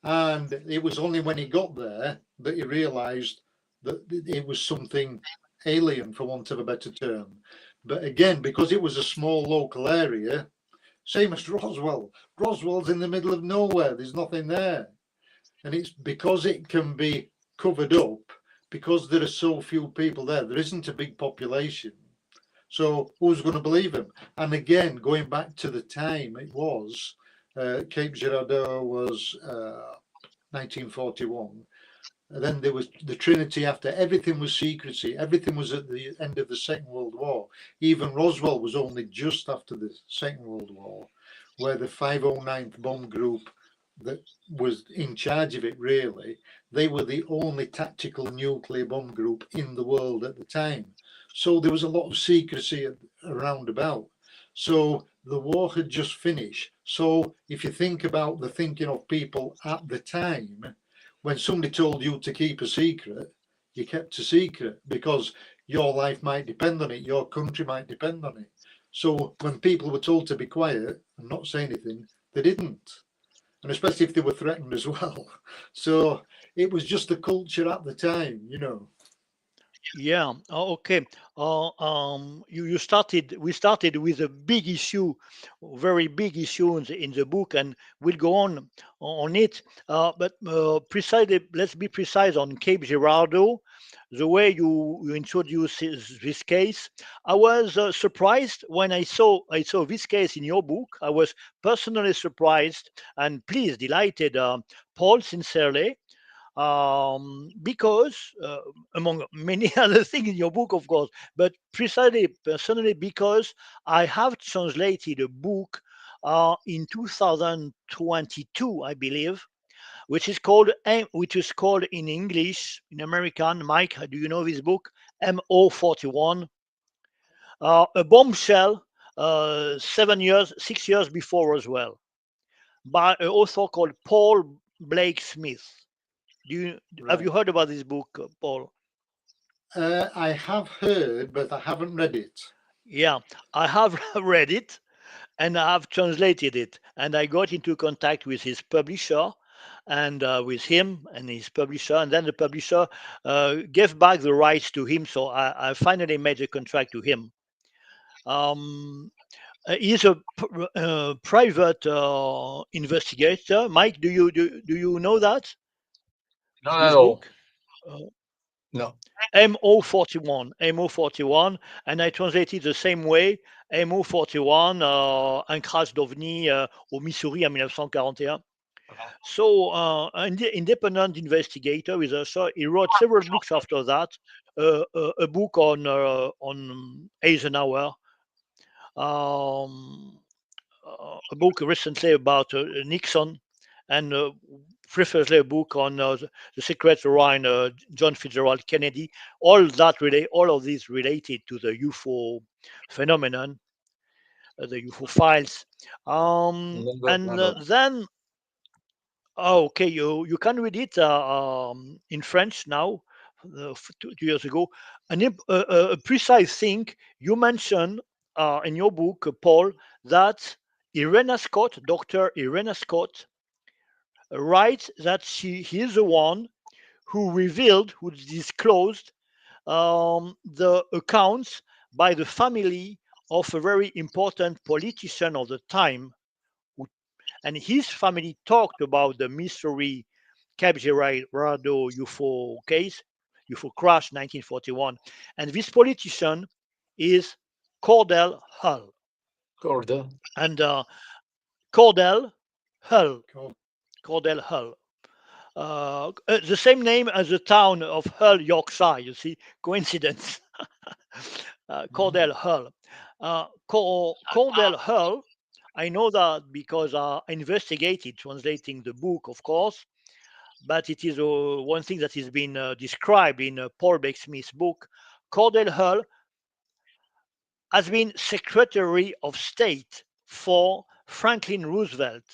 S1: And it was only when he got there that he realized that it was something alien, for want of a better term. But again, because it was a small local area, same as Roswell. Roswell's in the middle of nowhere. There's nothing there. And it's because it can be covered up, because there are so few people there. There isn't a big population. So who's going to believe him? And again, going back to the time it was, Cape Girardeau was 1941. And then there was the Trinity after. Everything was secrecy. Everything was at the end of the Second World War. Even Roswell was only just after the Second World War, where the 509th bomb group that was in charge of it, really, they were the only tactical nuclear bomb group in the world at the time. So there was a lot of secrecy around about. So the war had just finished. So if you think about the thinking of people at the time, when somebody told you to keep a secret, you kept a secret because your life might depend on it, your country might depend on it. So when people were told to be quiet and not say anything, they didn't. And especially if they were threatened as well. So it was just the culture at the time,
S2: Yeah. Okay. We started with a big issue, very big issue in the book, and we'll go on it. But precisely, let's be precise on Cape Girardeau. The way you introduce this case, I was surprised when I saw this case in your book. I was personally surprised and pleased, delighted, Paul, sincerely. Because among many other things in your book, of course, but precisely personally because I have translated a book in 2022, I believe, which is called in English, in American. Mike, do you know this book? MO41, a bombshell, 6 years before as well, by an author called Paul Blake Smith. Have you heard about this book, Paul?
S1: I have heard, but I haven't read it.
S2: Yeah, I have read it, and I have translated it, and I got into contact with his publisher, and with him and his publisher, and then the publisher gave back the rights to him, so I finally made a contract to him. He's a private investigator. Mike, do you know that?
S3: Not
S2: This
S3: at all.
S2: book?
S3: No.
S2: MO41, and I translated the same way. MO41, un crash d'OVNI au Missouri en 1941. So, an independent investigator, researcher, he wrote several books after that. A book on Eisenhower, a book recently about Nixon, and previously a book on the secrets around John Fitzgerald Kennedy. All of these related to the UFO phenomenon, the UFO files. Then, okay, you can read it in French now. 2 years ago, a precise thing you mentioned in your book, Paul, that Dr. Irena Scott, writes that he is the one who disclosed the accounts by the family of a very important politician of the time, and his family talked about the mystery Cape Girardeau UFO case, UFO crash 1941, and this politician is Cordell Hull.
S3: Cordell.
S2: And Cordell Hull.
S1: Cool.
S2: Cordell Hull. The same name as the town of Hull, Yorkshire. You see, coincidence. Cordell Hull. Cordell Hull. I know that because I investigated translating the book, of course, but it is one thing that has been described in Paul Blake Smith's book. Cordell Hull has been Secretary of State for Franklin Roosevelt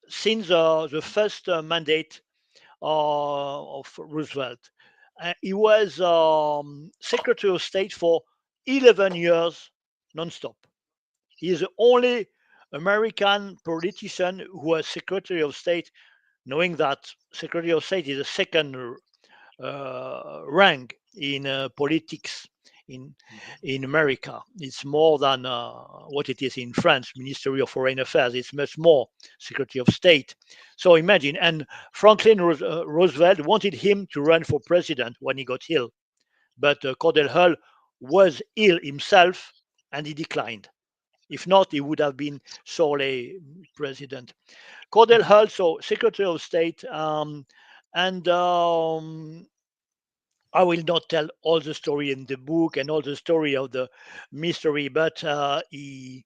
S2: since the first mandate of Roosevelt. He was Secretary of State for 11 years non-stop. He is the only American politician who was Secretary of State, knowing that Secretary of State is the second rank in politics in America. It's more than what it is in France, Ministry of Foreign Affairs. It's much more, Secretary of State. So imagine, and Franklin Roosevelt wanted him to run for president when he got ill, but Cordell Hull was ill himself, and he declined. If not, he would have been surely president. Cordell Hull, so Secretary of State, and I will not tell all the story in the book and all the story of the mystery, but he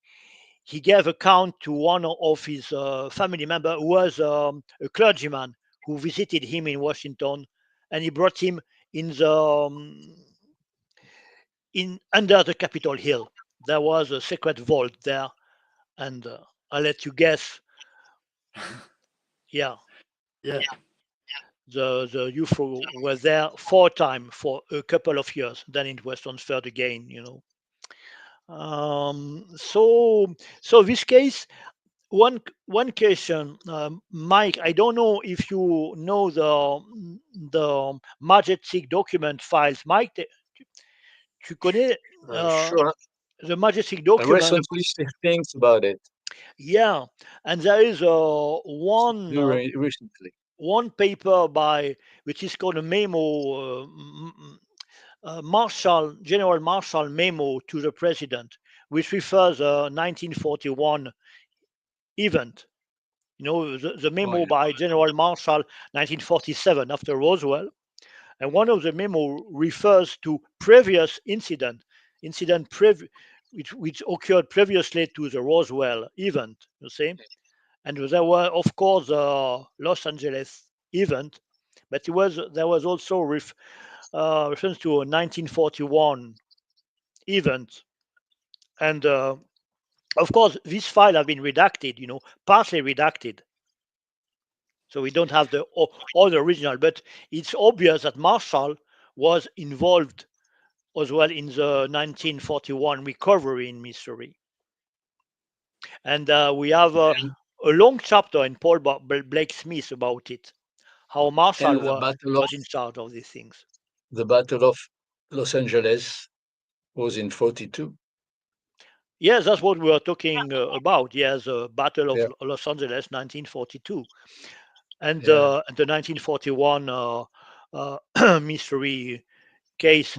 S2: gave account to one of his family member who was a clergyman who visited him in Washington, and he brought him in under the Capitol Hill. There was a secret vault there, and I'll let you guess. Yeah. The UFO was there 4 times for a couple of years. Then it was transferred again, So this case, one question, Mike. I don't know if you know the Majestic document files, Mike. Tu connais
S3: Sure.
S2: the Majestic
S3: I
S2: document?
S3: recently things about it.
S2: Yeah, and there is
S3: Recently.
S2: one paper which is called a memo, General Marshall memo to the president, which refers 1941 event. The memo by General Marshall 1947 after Roswell, and one of the memo refers to previous which occurred previously to the Roswell event, you see. And there were, of course, the Los Angeles event, but there was also reference to a 1941 event. And of course, this file have been redacted, partly redacted. So we don't have all the original, but it's obvious that Marshall was involved as well in the 1941 recovery in Missouri. And we have a long chapter in Paul Blake Smith about it, how Marshall was in charge of these things.
S3: The Battle of Los Angeles was in 42.
S2: Yes, that's what we were talking about. Yes, the Battle of Los Angeles, 1942. And the 1941 Missouri case.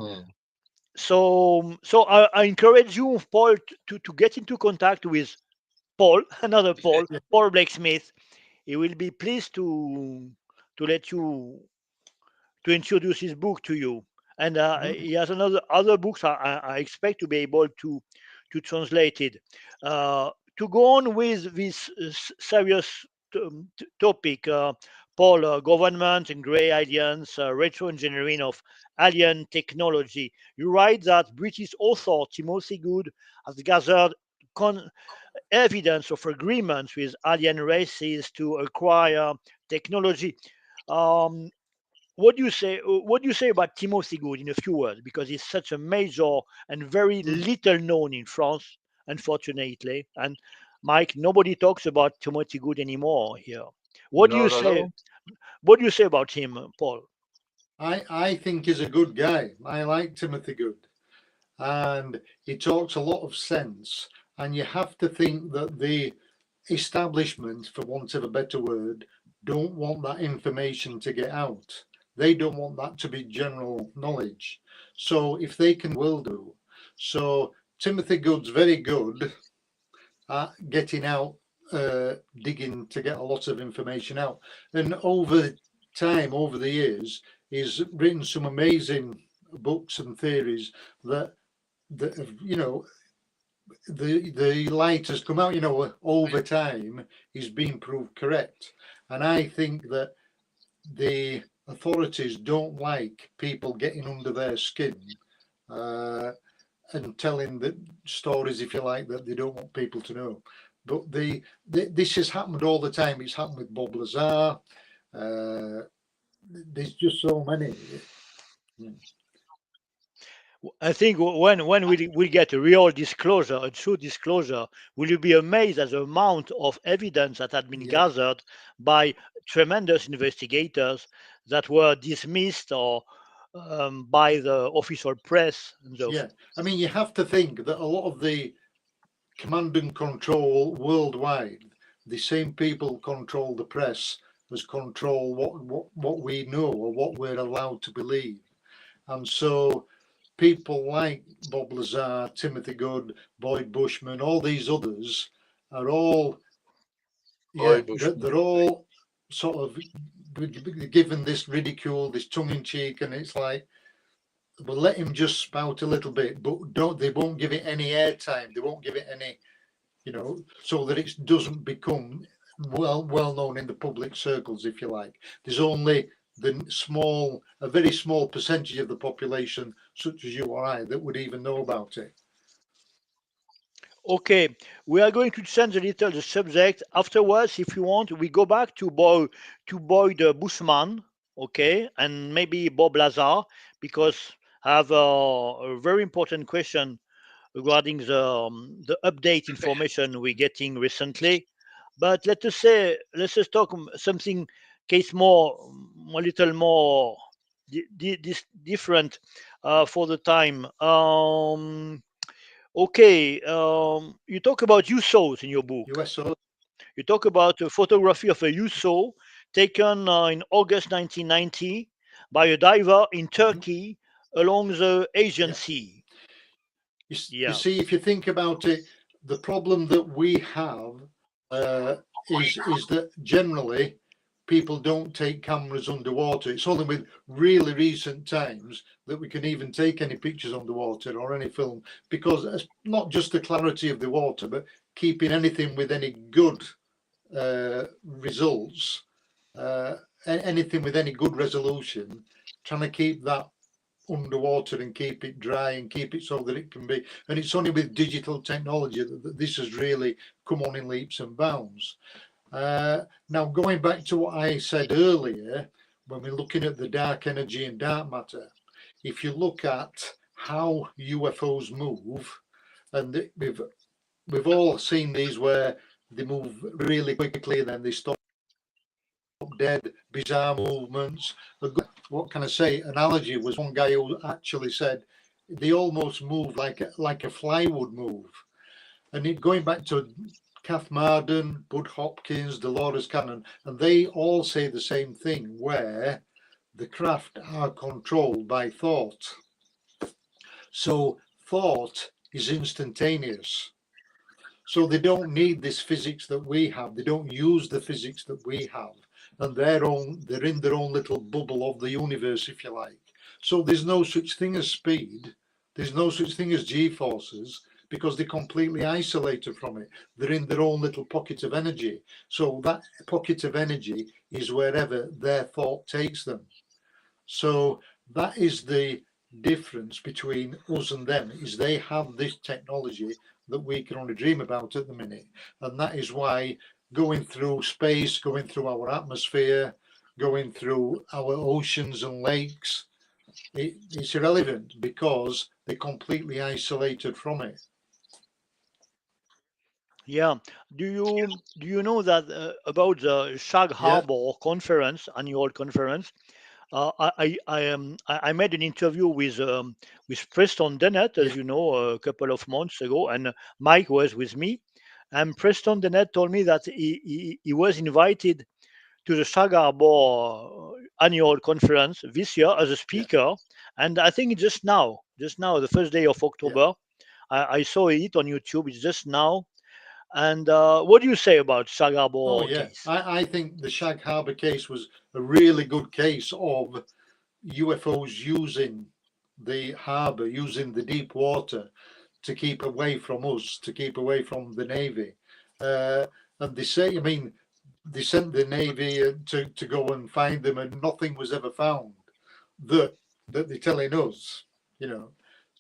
S2: So I encourage you, Paul, to get into contact with Paul, another Paul, Paul Blake Smith. He will be pleased to let you to introduce his book to you. And he has other books I expect to be able to translate it. To go on with this serious topic, Paul, government and grey aliens, retro engineering of alien technology. You write that British author Timothy Good has gathered evidence of agreements with alien races to acquire technology. What do you say? What do you say about Timothy Good in a few words? Because he's such a major and very little known in France, unfortunately. And Mike, nobody talks about Timothy Good anymore here. What do you say? What do you say about him, Paul?
S1: I think he's a good guy. I like Timothy Good, and he talks a lot of sense. And you have to think that the establishment, for want of a better word, don't want that information to get out. They don't want that to be general knowledge. So if they can, will do. So Timothy Good's very good at getting out, digging to get a lot of information out. And over time, over the years, he's written some amazing books and theories that have, the light has come out, over time he's been proved correct. And I think that the authorities don't like people getting under their skin and telling the stories, if you like, that they don't want people to know. But this has happened all the time. It's happened with Bob Lazar. There's just so many.
S2: I think when we get a real disclosure, a true disclosure, will you be amazed at the amount of evidence that had been gathered by tremendous investigators that were dismissed or by the official press?
S1: Yeah, I mean, you have to think that a lot of the command and control worldwide, the same people control the press as control what we know or what we're allowed to believe. And so people like Bob Lazar, Timothy Good, Boyd Bushman, all these others are all, they're all sort of given this ridicule, this tongue-in-cheek, and it's like, well, let him just spout a little bit, but they won't give it any airtime. They won't give it any, so that it doesn't become well known in the public circles, if you like. There's only a very small percentage of the population, such as you or I, that would even know about it.
S2: Okay, we are going to change a little the subject. Afterwards, if you want, we go back to Boyd Bushman, okay, and maybe Bob Lazar, because I have a very important question regarding the update information we're getting recently. But let's just talk something case a little more different for the time. Okay, you talk about USOs in your book.
S1: USO.
S2: You talk about a photography of a USO taken in August 1990 by a diver in Turkey along the Asian Sea.
S1: You see, if you think about it, the problem that we have is that generally people don't take cameras underwater. It's only with really recent times that we can even take any pictures underwater or any film, because it's not just the clarity of the water, but keeping anything with any good results, anything with any good resolution, trying to keep that underwater and keep it dry and keep it so that it can be. And it's only with digital technology that this has really come on in leaps and bounds. Now, going back to what I said earlier, when we're looking at the dark energy and dark matter, if you look at how UFOs move, and we've all seen these where they move really quickly and then they stop dead, bizarre movements. What can I say? Analogy was one guy who actually said they almost move like a fly would move. And going back to Kath Marden, Bud Hopkins, Dolores Cannon, and they all say the same thing, where the craft are controlled by thought. So thought is instantaneous. So they don't need this physics that we have. They don't use the physics that we have. And they're in their own little bubble of the universe, if you like. So there's no such thing as speed. There's no such thing as G-forces, because they're completely isolated from it. They're in their own little pocket of energy. So that pocket of energy is wherever their thought takes them. So that is the difference between us and them, is they have this technology that we can only dream about at the minute. And that is why going through space, going through our atmosphere, going through our oceans and lakes, it's irrelevant, because they're completely isolated from it.
S2: Yeah. Do you know that about the Sag Harbor conference, annual conference? I made an interview with Preston Dennett, as you know, a couple of months ago, and Mike was with me. And Preston Dennett told me that he was invited to the Sag Harbor annual conference this year as a speaker, and I think just now, the first day of October, I saw it on YouTube. It's just now. And what do you say about Sag Harbor case?
S1: I think the Sag Harbor case was a really good case of UFOs using the harbour, using the deep water to keep away from us, to keep away from the Navy. And they say, I mean, they sent the Navy to go and find them, and nothing was ever found that they're telling us, you know.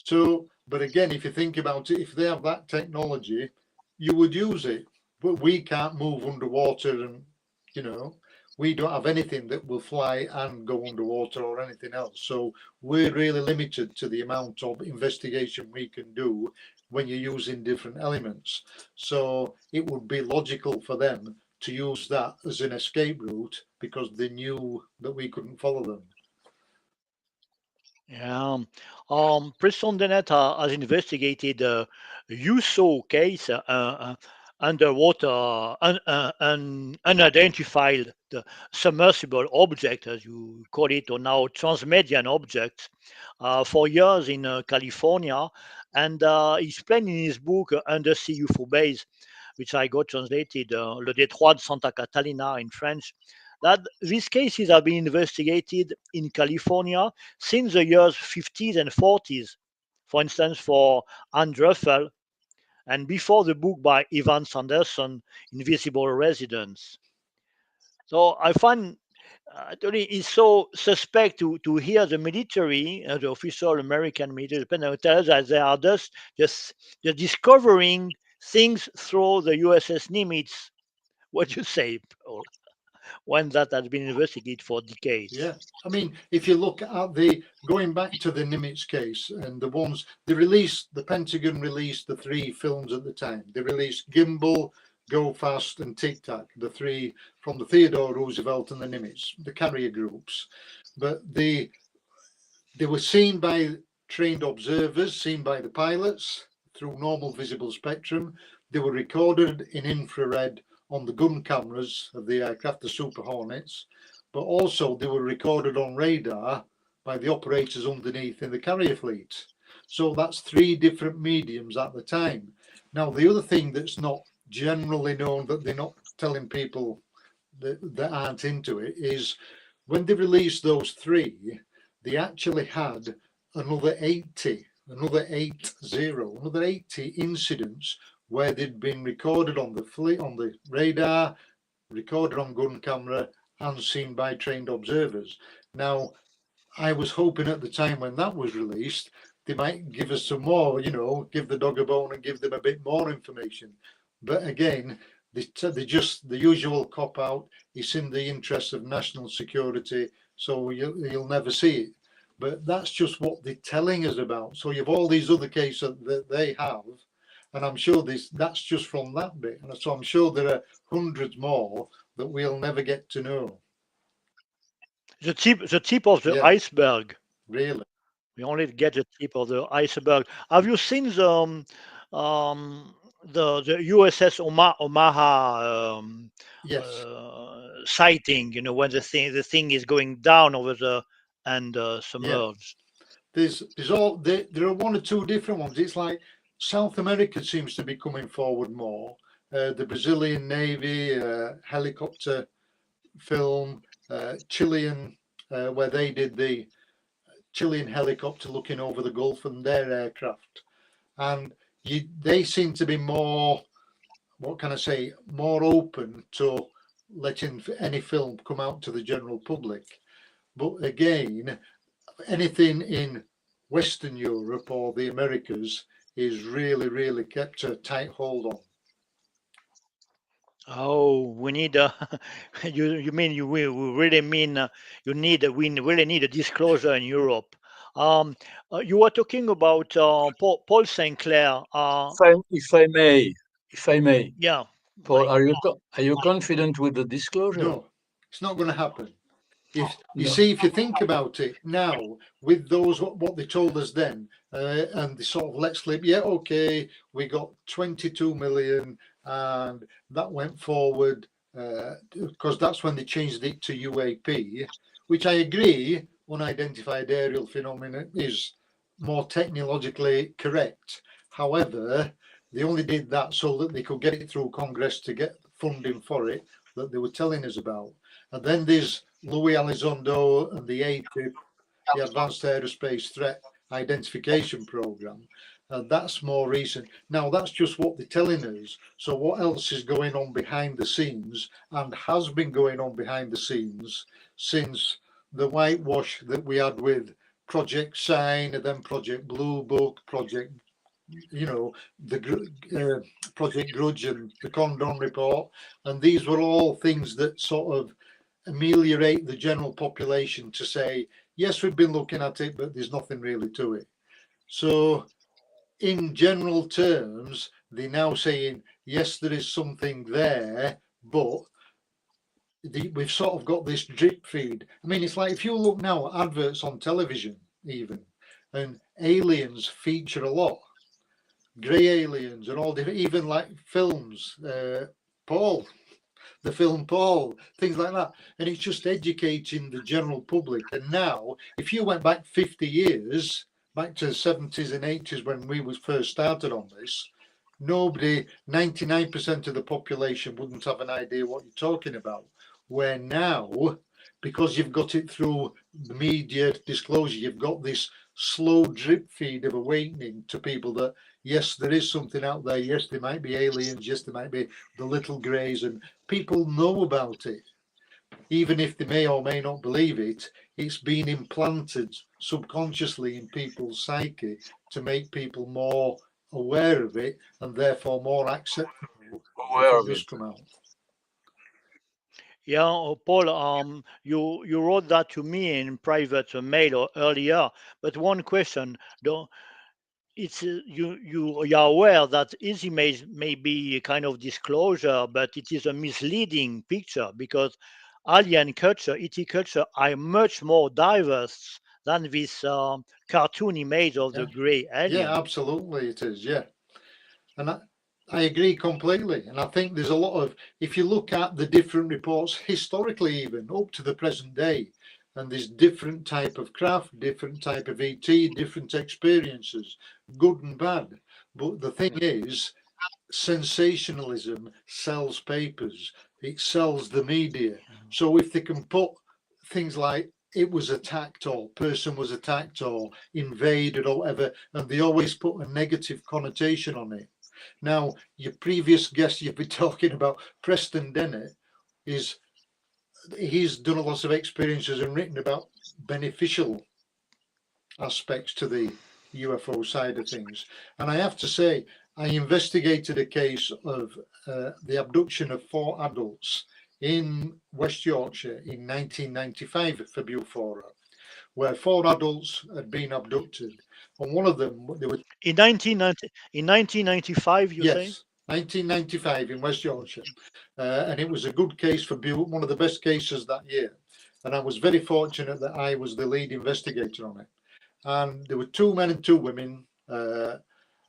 S1: So, but again, if you think about it, if they have that technology, you would use it. But we can't move underwater, and, you know, we don't have anything that will fly and go underwater or anything else. So we're really limited to the amount of investigation we can do when you're using different elements. So it would be logical for them to use that as an escape route, because they knew that we couldn't follow them.
S2: Yeah. Preston Dennett has investigated a USO case, underwater, unidentified submersible object, as you call it, or now transmedian objects, for years in California. And he explained in his book, Undersea UFO Base, which I got translated, Le Détroit de Santa Catalina in French, that these cases have been investigated in California since the years 50s and 40s. For instance, for Anne Druffel, and before the book by Ivan Sanderson, Invisible Residence. So I find it's so suspect to hear the military, the official American military, tell us that they are just discovering things through the USS Nimitz. What do you say, Paul? When that has been investigated for decades.
S1: Yeah, I mean, if you look at going back to the Nimitz case, and the ones the Pentagon released the 3 films at the time. They released Gimbal, Go Fast, and Tic Tac, the 3 from the Theodore Roosevelt and the Nimitz, the carrier groups. But they were seen by trained observers, seen by the pilots through normal visible spectrum. They were recorded in infrared on the gun cameras of the aircraft, the Super Hornets, but also they were recorded on radar by the operators underneath in the carrier fleet. So that's 3 different mediums at the time. Now, the other thing that's not generally known, that they're not telling people that aren't into it is when they released those 3, they actually had another 80 incidents where they'd been recorded on the radar, recorded on gun camera, and seen by trained observers. Now, I was hoping at the time when that was released, they might give us some more, give the dog a bone and give them a bit more information. But again, the usual cop out. It's in the interest of national security, so you'll never see it. But that's just what they're telling us about. So you have all these other cases that they have, and I'm sure that's just from that bit. And so I'm sure there are hundreds more that we'll never get to know.
S2: The tip of the iceberg.
S1: Really?
S2: We only get the tip of the iceberg. Have you seen the USS Omaha
S1: Yes.
S2: sighting? When the thing is going down over and submerged.
S1: Yeah. There are 1 or 2 different ones. It's like South America seems to be coming forward more. The Brazilian Navy helicopter film, Chilean, where they did the Chilean helicopter looking over the Gulf and their aircraft, and they seem to be more, what can I say, more open to letting any film come out to the general public. But again, anything in Western Europe or the Americas is really, really kept a tight hold on.
S2: Oh, we need you mean we really mean we really need a disclosure in Europe. You were talking about Paul Sinclair.
S3: If I may,
S2: Yeah.
S3: Paul, are you confident with the disclosure?
S1: No, it's not going to happen. See, if you think about it now, with those what they told us then, and they sort of let slip, okay, we got 22 million, and that went forward because that's when they changed it to UAP, which I agree, unidentified aerial phenomenon, is more technologically correct. However, they only did that so that they could get it through Congress to get funding for it that they were telling us about. And then there's Louis Elizondo and the ATIP, the Advanced Aerospace Threat Identification Program. And that's more recent. Now, that's just what they're telling us. So what else is going on behind the scenes and has been going on behind the scenes since the whitewash that we had with Project Sign and then Project Blue Book, Project, the Project Grudge and the Condon Report. And these were all things that sort of ameliorate the general population to say, yes, we've been looking at it, but there's nothing really to it. So in general terms, they're now saying, yes, there is something there, but we've sort of got this drip feed. I mean, it's like if you look now at adverts on television even, and aliens feature a lot. Grey aliens and all different, even like films, Paul, the film Paul, things like that. And it's just educating the general public. And now, if you went back 50 years, back to the 70s and 80s when we was first started on this, 99% of the population wouldn't have an idea what you're talking about. Where now, because you've got it through the media disclosure, you've got this slow drip feed of awakening to people that, yes, there is something out there. Yes, there might be aliens. Yes, there might be the little greys, and people know about it. Even if they may or may not believe it, it's been implanted subconsciously in people's psyche to make people more aware of it and therefore more acceptable
S3: Aware
S1: if it does come out.
S2: Yeah, Paul, you wrote that to me in private mail earlier. But one question, though, it's you are aware that his image may be a kind of disclosure, but it is a misleading picture because alien culture, ET culture, are much more diverse than this cartoon image of the grey alien.
S1: Yeah, absolutely, it is. Yeah, and I agree completely. And I think there's a lot of, if you look at the different reports historically, even up to the present day, and there's different type of craft, different type of ET, different experiences, good and bad. But the thing is, sensationalism sells papers. it sells the media. So if they can put things like it was attacked or person was attacked or invaded or whatever, and they always put a negative connotation on it. Now, your previous guest you've been talking about, Preston Dennett, he's done a lot of experiences and written about beneficial aspects to the UFO side of things. And I have to say, I investigated a case of the abduction of 4 adults in West Yorkshire in 1995 for Bufora, where 4 adults had been abducted. And one of them, they were
S2: in 1995, you say?
S1: yes, 1995 in West Yorkshire. And it was a good case for one of the best cases that year. And I was very fortunate that I was the lead investigator on it. And there were 2 men and 2 women,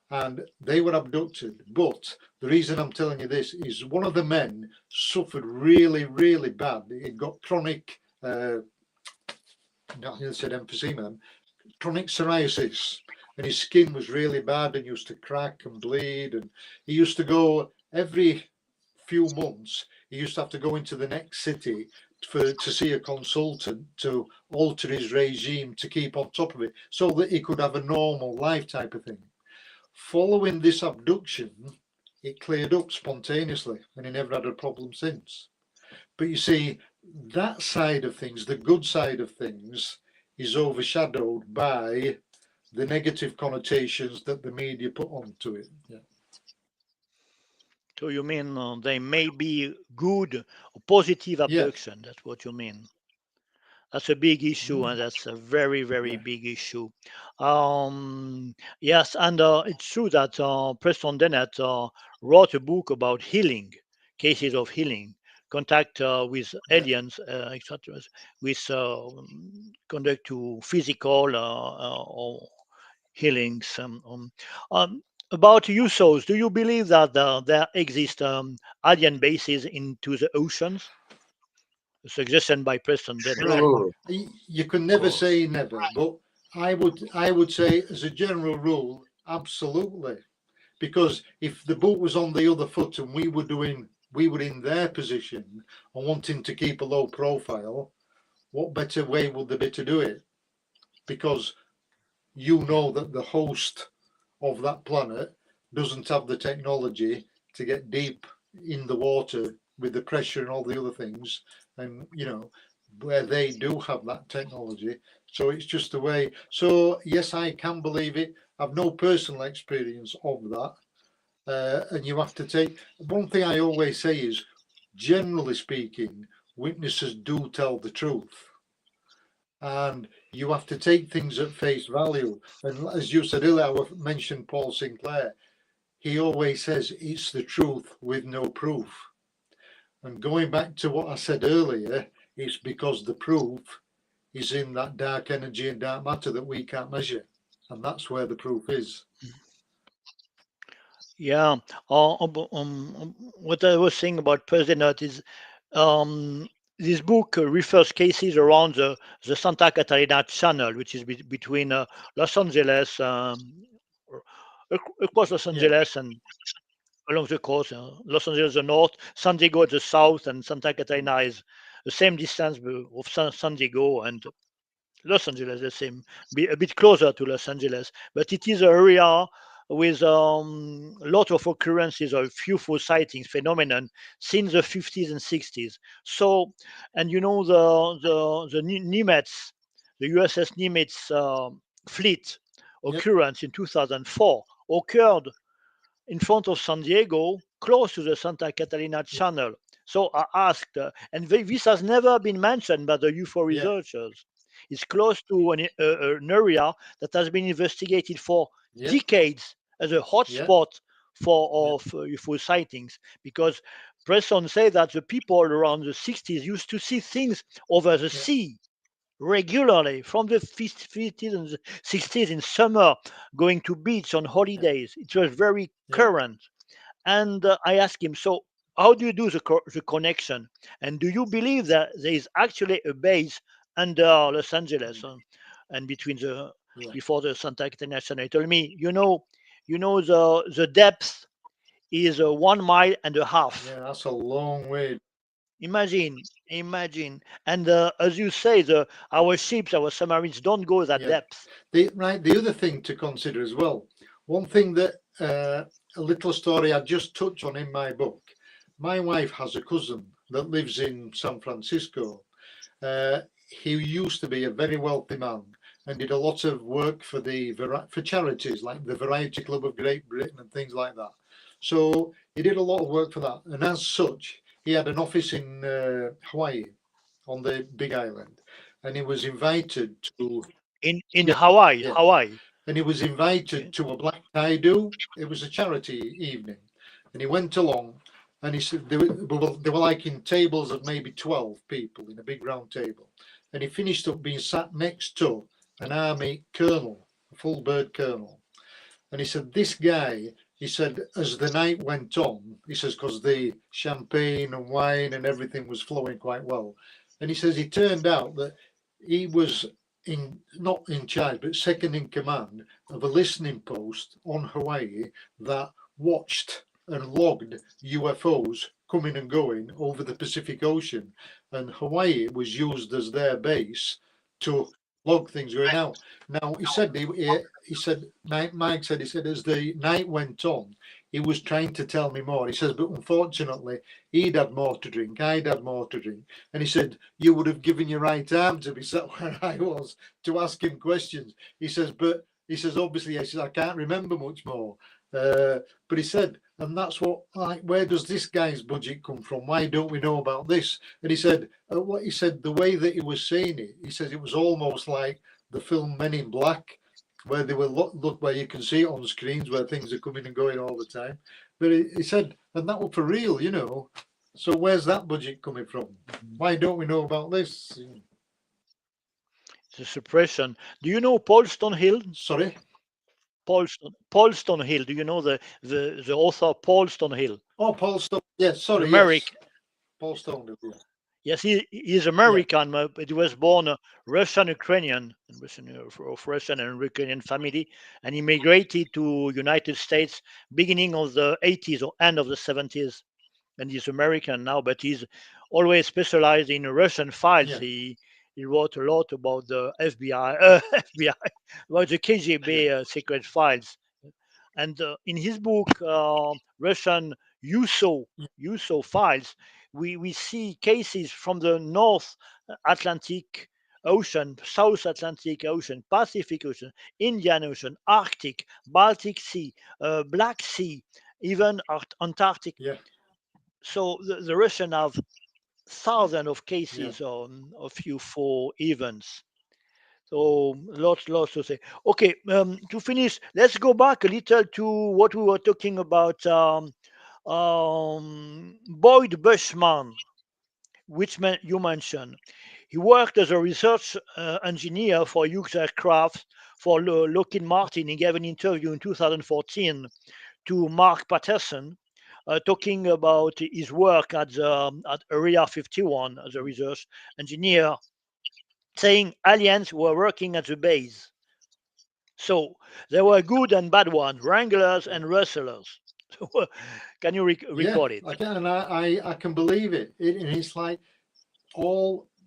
S1: and they were abducted. But the reason I'm telling you this is one of the men suffered really, really bad. He got chronic, not said emphysema, chronic psoriasis, and his skin was really bad and used to crack and bleed. And he used to go every few months. He used to have to go into the next city to see a consultant to alter his regime to keep on top of it so that he could have a normal life type of thing. Following this abduction, it cleared up spontaneously and he never had a problem since. But you see, that side of things, the good side of things, is overshadowed by the negative connotations that the media put onto it. Yeah.
S2: So you mean they may be good or positive abduction? That's what you mean. That's a big issue, and that's a very, very big issue. Yes, and it's true that Preston Dennett wrote a book about healing, cases of healing, contact with aliens, etc., with conduct to physical or healings. About USOs, do you believe that there exist alien bases into the oceans? A suggestion by Preston Dennett.
S3: Sure.
S1: You can never say never, but I would say as a general rule, absolutely. Because if the boat was on the other foot and we were in their position and wanting to keep a low profile, what better way would there be to do it? Because you know that the host of that planet doesn't have the technology to get deep in the water with the pressure and all the other things, and where they do have that technology. So it's just a way. So yes, I can believe it. I've no personal experience of that, and you have to take one thing I always say is, generally speaking, witnesses do tell the truth. And you have to take things at face value. And as you said earlier, I mentioned Paul Sinclair. He always says it's the truth with no proof. And going back to what I said earlier, it's because the proof is in that dark energy and dark matter that we can't measure. And that's where the proof is.
S2: Yeah. What I was saying about President is this book refers cases around the Santa Catarina Channel, which is between Los Angeles, across Los Angeles and along the coast. Los Angeles the north, San Diego at the south, and Santa Catarina is the same distance of San Diego and Los Angeles, the same, a bit closer to Los Angeles. But it is an area with a lot of occurrences of UFO sightings phenomenon since the 50s and 60s. So, and the Nimitz, the USS Nimitz fleet occurrence in 2004 occurred in front of San Diego, close to the Santa Catalina Channel. So I asked, and this has never been mentioned by the UFO researchers. It's close to an area that has been investigated for decades as a hotspot of UFO sightings, because Preston said that the people around the 60s used to see things over the sea regularly from the 50s and the 60s in summer, going to beach on holidays. It was very current. And I asked him, so how do you do the connection? And do you believe that there is actually a base under Los Angeles and between before the Santa Catarina Channel? He told me, the depth is 1.5 miles.
S1: Yeah, that's a long way.
S2: Imagine, imagine. And as you say, our ships, our submarines don't go that
S1: Yeah.
S2: depth.
S1: The other thing to consider as well, one thing that a little story I just touch on in my book. My wife has a cousin that lives in San Francisco. He used to be a very wealthy man and did a lot of work for for charities like the Variety Club of Great Britain and things like that. So he did a lot of work for that, and as such, he had an office in Hawaii on the Big Island, and he was invited to
S2: In
S1: yeah,
S2: Hawaii,
S1: yeah,
S2: Hawaii.
S1: and he was invited
S2: Okay.
S1: to a black tie do. It was a charity evening, and he went along. And he said they were like in tables of maybe 12 people in a big round table. And he finished up being sat next to an army colonel, a full bird colonel. And he said, this guy, he said, as the night went on, he says, because the champagne and wine and everything was flowing quite well. And he says, it turned out that he was not in charge, but second in command of a listening post on Hawaii that watched and logged UFOs coming and going over the Pacific Ocean. And Hawaii was used as their base to log things going out. Now he said Mike said as the night went on, he was trying to tell me more. He says, but unfortunately, he'd had more to drink, I'd had more to drink, and he said you would have given your right arm to be sat where I was to ask him questions. He says, but he says obviously, he says I can't remember much more. But he said, and that's what, like, where does this guy's budget come from? Why don't we know about this? And he said, what he said, the way that he was saying it, he says it was almost like the film Men in Black, where they were look where you can see it on screens where things are coming and going all the time. But he said, and that was for real, you know. So where's that budget coming from? Why don't we know about this?
S2: The suppression. Do you know Paul Stonehill?
S1: Sorry?
S2: Paul Stonehill. Do you know the author Paul Stonehill?
S1: Oh, Paul Stone. Yes, sorry.
S2: American.
S1: Yes. Paul Stone. Yeah.
S2: Yes, he is American, but he was born Russian-Ukrainian, of Russian and Ukrainian family, and he migrated to United States beginning of the 80s or end of the 70s. And he's American now, but he's always specialized in Russian files.
S1: Yeah.
S2: He wrote a lot about the FBI, about the KGB secret files. And in his book, Russian USO files, we see cases from the North Atlantic Ocean, South Atlantic Ocean, Pacific Ocean, Indian Ocean, Arctic, Baltic Sea, Black Sea, even Antarctic.
S1: Yeah.
S2: So the Russians have thousands of cases of UFO events. So lots to say. Okay, to finish, let's go back a little to what we were talking about. Boyd Bushman, which you mentioned. He worked as a research engineer for Hughes Aircraft for Lockheed Martin. He gave an interview in 2014 to Mark Patterson, talking about his work at Area 51 as a research engineer, saying aliens were working at the base. So there were good and bad ones, wranglers and rustlers. Can you recall it?
S1: I can, and I can believe it. And it's like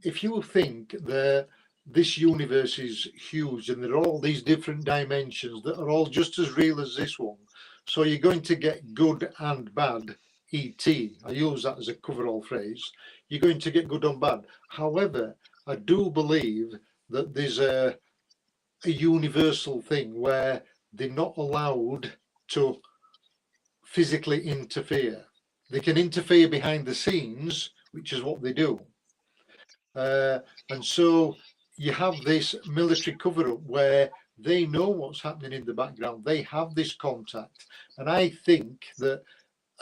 S1: if you think that this universe is huge and there are all these different dimensions that are all just as real as this one, so you're going to get good and bad ET. I use that as a coverall phrase. You're going to get good and bad. However, I do believe that there's a universal thing where they're not allowed to physically interfere. They can interfere behind the scenes, which is what they do. And so you have this military cover-up where they know what's happening in the background. They have this contact. And I think that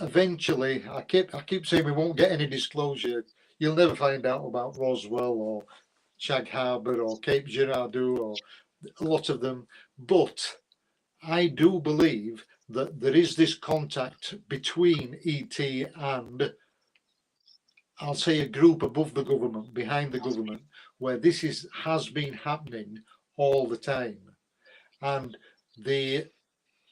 S1: eventually, I keep saying we won't get any disclosure. You'll never find out about Roswell or Shag Harbor or Cape Girardeau or a lot of them. But I do believe that there is this contact between ET and, I'll say, a group above the government, behind the government, where this has been happening all the time. And the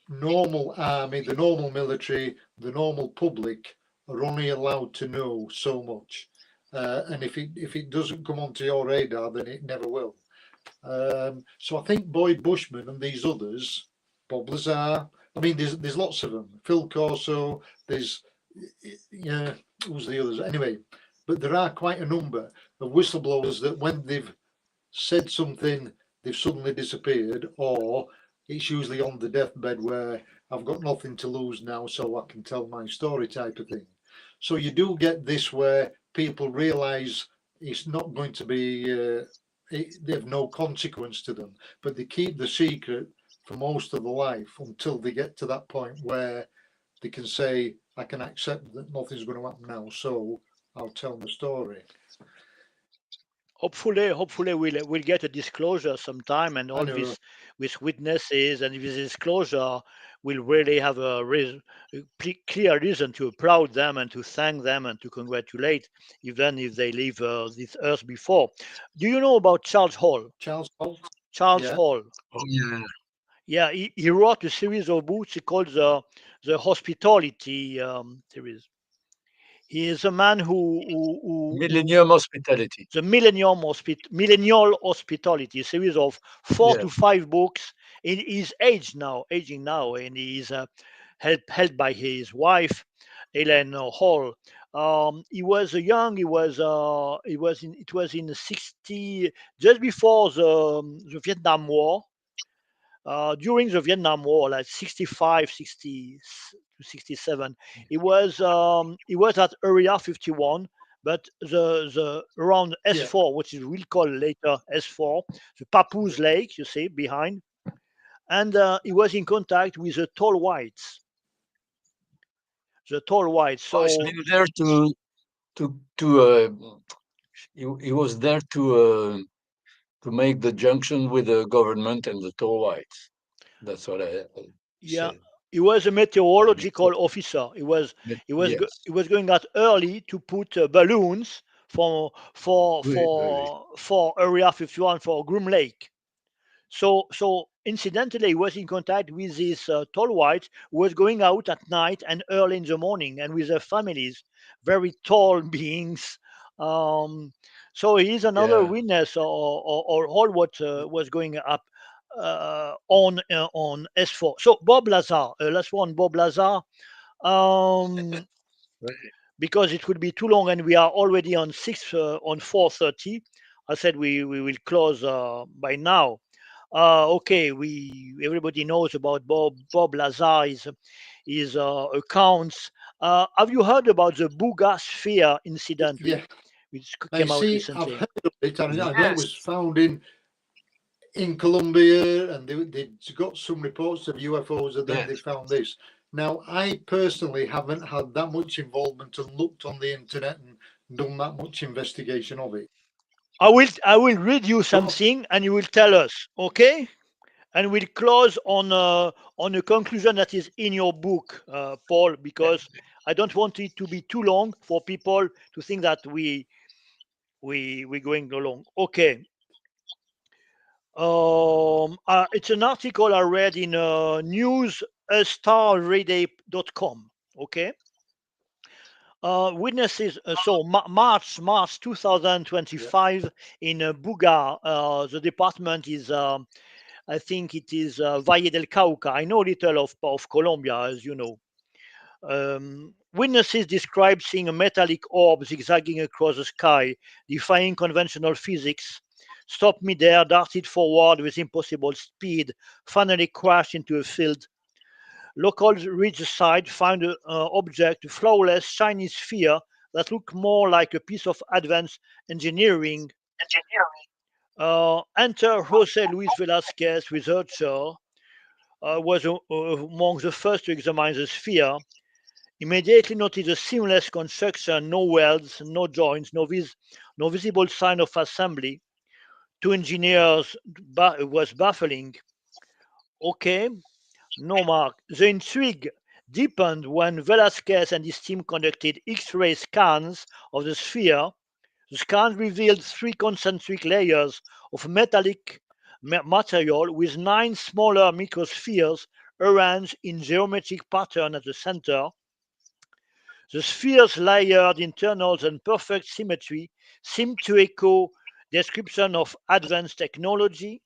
S1: normal army, the normal military, the normal public are only allowed to know so much. and if it doesn't come onto your radar, then it never will. So I think Boyd Bushman and these others, Bob Lazar, I mean, there's lots of them. Phil Corso, there's, yeah, who's the others? Anyway, but there are quite a number of whistleblowers that when they've said something, they've suddenly disappeared, or it's usually on the deathbed where I've got nothing to lose now, so I can tell my story type of thing. So you do get this where people realise it's not going to be, they have no consequence to them, but they keep the secret for most of the life until they get to that point where they can say, I can accept that nothing's going to happen now, so I'll tell the story.
S2: Hopefully we'll get a disclosure sometime, and all
S1: know.
S2: this with witnesses and this disclosure will really have a clear reason to applaud them and to thank them and to congratulate, even if they leave this earth before. Do you know about Charles Hall?
S1: Charles Hall?
S2: Charles
S1: Yeah.
S2: Hall.
S3: Oh, yeah.
S2: Yeah, he wrote a series of books called the Hospitality series. He is a man who
S3: Millennium Hospitality.
S2: the Millennial Hospitality, a series of 4 to 5 books. He's aging now, and he's held by his wife, Ellen Hall. He was young. It was in the 60, just before the Vietnam War. During the Vietnam War, like 65, 60 to 67, he was at Area 51, but the around S4, which is we'll call later S4, the Papoose Lake, you see behind, and he was in contact with the tall whites. The tall whites. So
S3: he's been there he was there to make the junction with the government and the tall whites. That's what I
S2: yeah.
S3: said.
S2: He was a meteorological officer. He was going out early to put balloons for Area 51 for Groom Lake. So incidentally, he was in contact with these tall whites who was going out at night and early in the morning, and with their families, very tall beings. So he is another witness or all what was going up on S4. So Bob Lazar, last one, Bob Lazar. Because it would be too long, and we are already on 4:30. I said we will close by now. Okay, everybody knows about Bob Lazar, his accounts. Have you heard about the Booga Sphere incident?
S1: Yeah,
S2: which came out recently?
S1: I've heard of it, and I know it was found in Colombia, and they got some reports of UFOs, and then they found this. Now, I personally haven't had that much involvement and looked on the internet and done that much investigation of it.
S2: I will read you something, and you will tell us, okay? And we'll close on a conclusion that is in your book, Paul, because I don't want it to be too long for people to think that we're going along. Okay. It's an article I read in newsstarreaday.com. Okay. Witnesses. So March 2025 in Buga. The department is. I think it is Valle del Cauca. I know little of Colombia, as you know. Witnesses describe seeing a metallic orb zigzagging across the sky, defying conventional physics. Stopped midair, darted forward with impossible speed, finally crashed into a field. Locals reached the site, found an object, a flawless, shiny sphere that looked more like a piece of advanced engineering. Enter Jose Luis Velasquez, researcher, was among the first to examine the sphere. Immediately noticed a seamless construction, no welds, no joints, no visible sign of assembly. To engineers, was baffling. Okay, no mark. The intrigue deepened when Velasquez and his team conducted X-ray scans of the sphere. The scans revealed 3 concentric layers of metallic material with 9 smaller microspheres arranged in geometric pattern at the center. The sphere's layered internals and perfect symmetry seem to echo description of advanced technology.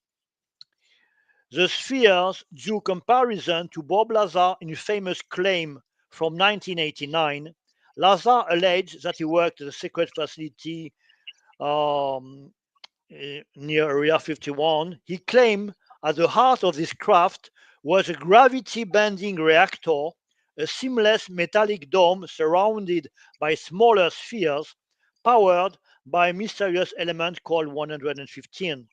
S2: The spheres drew comparison to Bob Lazar in a famous claim from 1989. Lazar alleged that he worked at a secret facility near Area 51. He claimed at the heart of this craft was a gravity-bending reactor, a seamless metallic dome surrounded by smaller spheres, powered by a mysterious element called 115.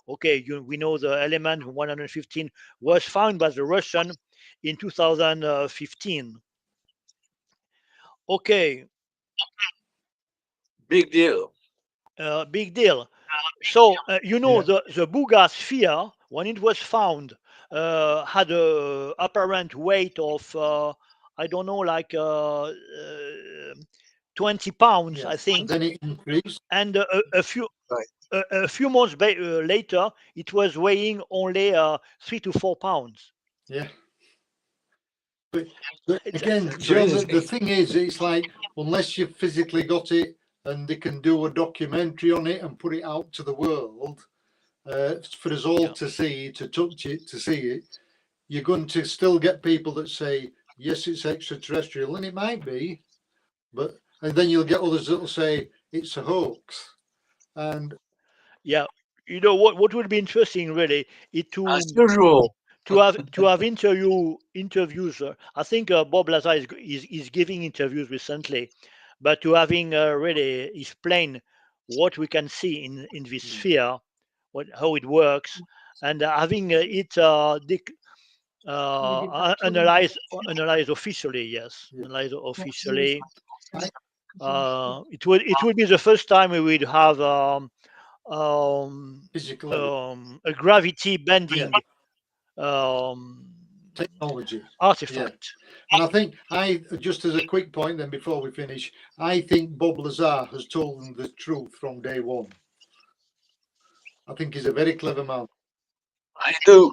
S2: Okay, we know the element 115 was found by the Russian in 2015. Okay.
S3: Big deal.
S2: Big deal. So, the Buga sphere, when it was found, had a apparent weight of, I don't know, like 20 pounds, I think.
S1: Then it increased.
S2: And a few months later, it was weighing only 3 to 4 pounds.
S1: Yeah. But again, Joe, the thing is, it's like, unless you've physically got it and they can do a documentary on it and put it out to the world for us all to see, to touch it, to see it, you're going to still get people that say, yes, it's extraterrestrial, and it might be, and then you'll get others that will say it's a hoax. And
S2: yeah, what would be interesting really is
S3: as usual
S2: to have interviews. I think Bob Lazar is giving interviews recently, but to having really explain what we can see in this sphere, how it works, and having it analyzed officially. Yes, analyzed officially. It would be the first time we would have a gravity bending
S1: technology
S2: artifact.
S1: And I think just as a quick point then before we finish, I think Bob Lazar has told them the truth from day one. I think he's a very clever man.
S3: I do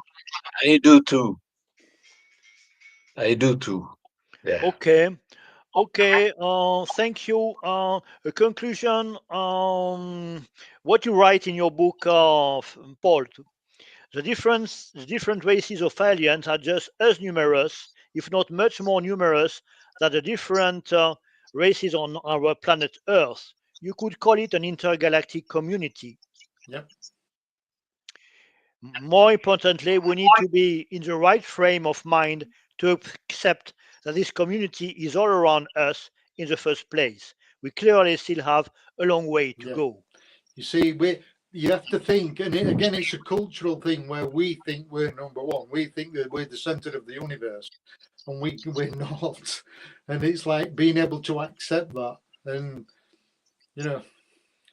S3: too. Yeah.
S2: Okay. Thank you. A conclusion. What you write in your book, Paul. The different races of aliens are just as numerous, if not much more numerous, than the different races on our planet Earth. You could call it an intergalactic community.
S1: Yep.
S2: More importantly, we need to be in the right frame of mind to accept that this community is all around us in the first place. We clearly still have a long way to go.
S1: You see, you have to think, and again, it's a cultural thing where we think we're number one. We think that we're the center of the universe, and we're not. And it's like being able to accept that, and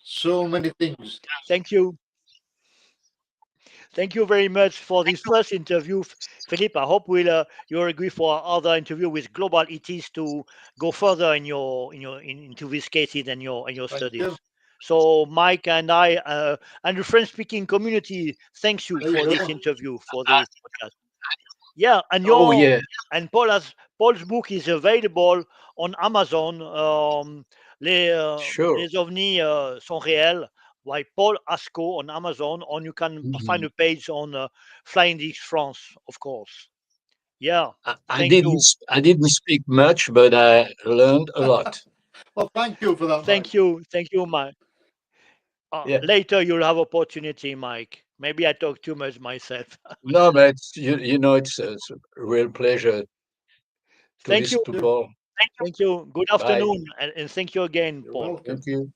S1: so many things.
S2: Thank you. Thank you very much for this first interview, Philippe. I hope you'll agree for our other interview with global ETs to go further into these cases and your studies.
S1: You.
S2: So Mike and I and the French-speaking community, thanks you for this interview, for this podcast. Yeah, and and Paul's book is available on Amazon. Les OVNIs sont réels by Paul ASCOUGH on Amazon, or you can find a page on Flying Disc France, of course. Yeah.
S3: I didn't speak much, but I learned a lot.
S1: Well, thank you for that.
S2: Thank you, Mike. Later you'll have opportunity, Mike. Maybe I talk too much myself.
S3: No, but it's a real pleasure.
S2: Thank you,
S3: Paul.
S2: Thank you. Good afternoon, and thank you again, Paul.
S1: Welcome.
S3: Thank you.